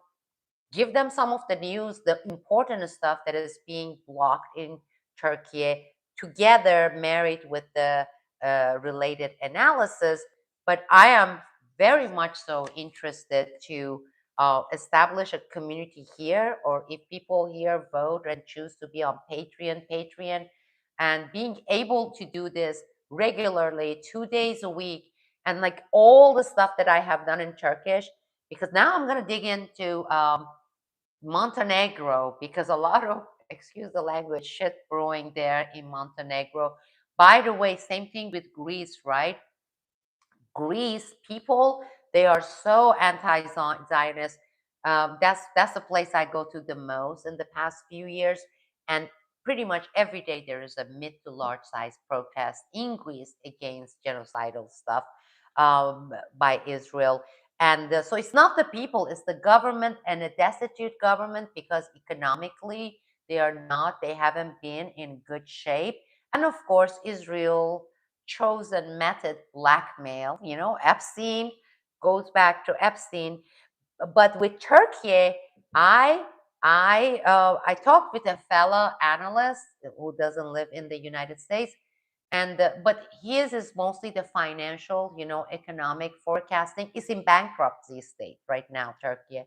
give them some of the news, the important stuff that is being blocked in Turkey, together married with the related analysis. But I am very much so interested to establish a community here, or if people here vote and choose to be on Patreon, and being able to do this regularly, 2 days a week, and like all the stuff that I have done in Turkish, because now I'm gonna dig into Montenegro, because a lot of, excuse the language, shit brewing there in Montenegro. By the way, same thing with Greece, right? Greece people, they are so anti-Zionist. That's the place I go to the most in the past few years, and pretty much every day there is a mid to large size protest in Greece against genocidal stuff by Israel. And so it's not the people, it's the government, and a destitute government, because economically they haven't been in good shape. And of course, Israel chosen method, blackmail. Epstein goes back to Epstein. But with Turkey, I I talked with a fellow analyst who doesn't live in the United States, and but his is mostly the financial, economic forecasting. Is in bankruptcy state right now, Turkey.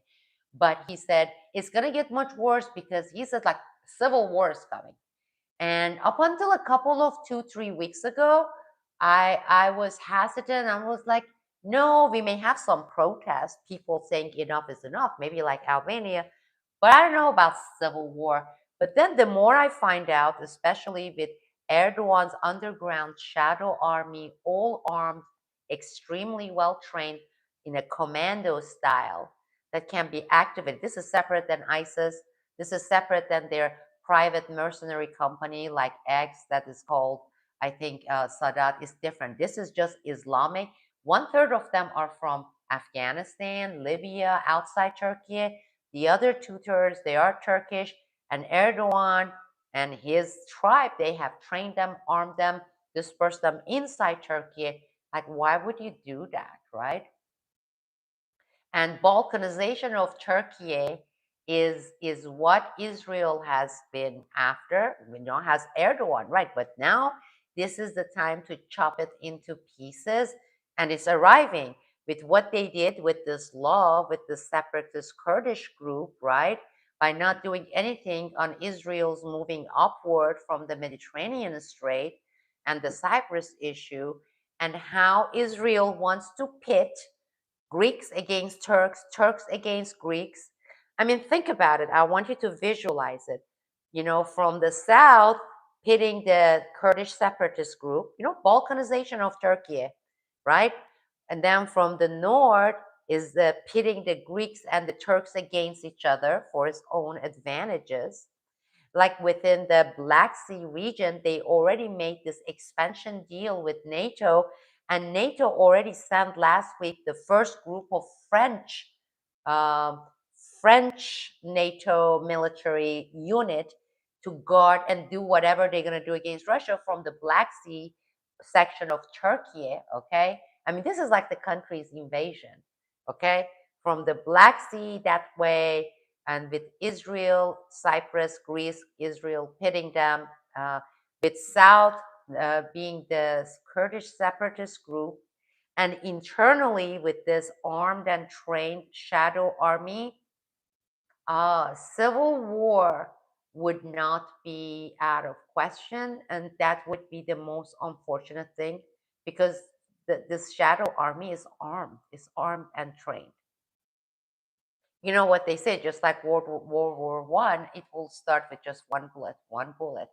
But he said it's gonna get much worse, because he said like civil war is coming. And up until a couple of 2, 3 weeks ago, I was hesitant. I was like, no, we may have some protests, people saying enough is enough, maybe like Albania, but I don't know about civil war. But then the more I find out, especially with Erdogan's underground shadow army, all armed, extremely well trained in a commando style that can be activated. This is separate than ISIS. This is separate than their private mercenary company like X that is called, I think, Sadat, is different. This is just Islamic. One third of them are from Afghanistan, Libya, outside Turkey. The other two-thirds, they are Turkish. And Erdogan and his tribe, they have trained them, armed them, dispersed them inside Turkey. Like, why would you do that, right? And balkanization of Turkey is what Israel has been after. Has Erdogan, right? But now this is the time to chop it into pieces, and it's arriving with what they did with this law with the separatist Kurdish group, right? By not doing anything on Israel's moving upward from the Mediterranean Strait and the Cyprus issue, and how Israel wants to pit Greeks against Turks, Turks against Greeks. I mean, think about it. I want you to visualize it. From the south, pitting the Kurdish separatist group, balkanization of Turkey, right? And then from the north is the pitting the Greeks and the Turks against each other for its own advantages. Like within the Black Sea region, they already made this expansion deal with NATO, and NATO already sent last week the first group of um, French NATO military unit to guard and do whatever they're going to do against Russia from the Black Sea section of Turkey. Okay, I mean, this is like the country's invasion. Okay, from the Black Sea that way, and with Israel, Cyprus, Greece, Israel pitting them, with South being the Kurdish separatist group, and internally with this armed and trained shadow army, civil war would not be out of question, and that would be the most unfortunate thing, because this shadow army is armed and trained. You know what they say, just like World War I, it will start with just one bullet.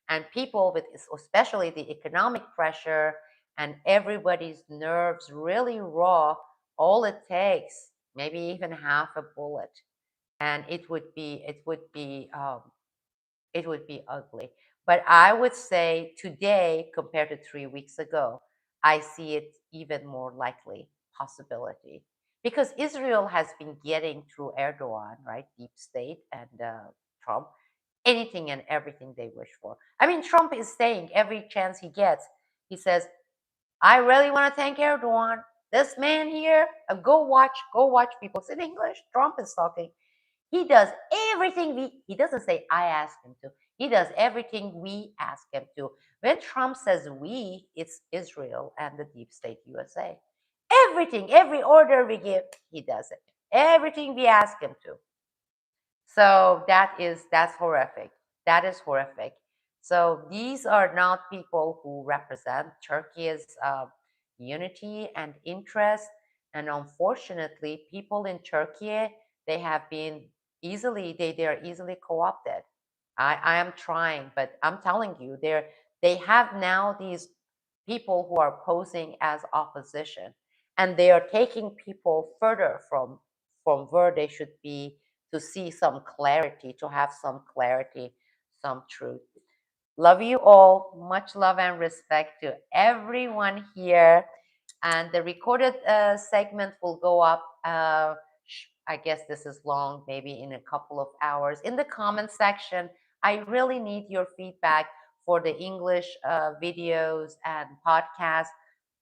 And people with especially the economic pressure and everybody's nerves really raw, all it takes, maybe even half a bullet, and it would be ugly. But I would say today, compared to 3 weeks ago, I see it even more likely possibility, because Israel has been getting through Erdogan, right, deep state, and Trump, anything and everything they wish for. I mean, Trump is saying every chance he gets, He says, I really want to thank Erdogan. This man here, go watch people. It's in English. Trump is talking. He does everything he doesn't say I ask him to. He does everything we ask him to. When Trump says we, it's Israel and the deep state USA. Everything, every order we give, he does it. Everything we ask him to. So that's horrific. That is horrific. So these are not people who represent Turkey's unity and interest. And unfortunately, people in Turkey, they have been they are easily co-opted. I am trying, but I'm telling you, they have now these people who are posing as opposition, and they are taking people further from where they should be to see some clarity, to have some clarity, some truth. Love you all. Much love and respect to everyone here. And the recorded segment will go up. I guess this is long, maybe in a couple of hours. In the comment section, I really need your feedback for the English videos and podcasts,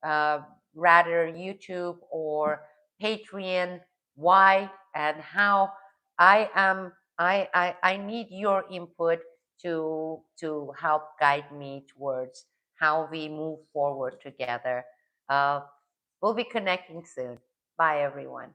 uh, rather YouTube or Patreon. Why and how? I need your input to help guide me towards how we move forward together. Uh, we'll be connecting soon. Bye, everyone.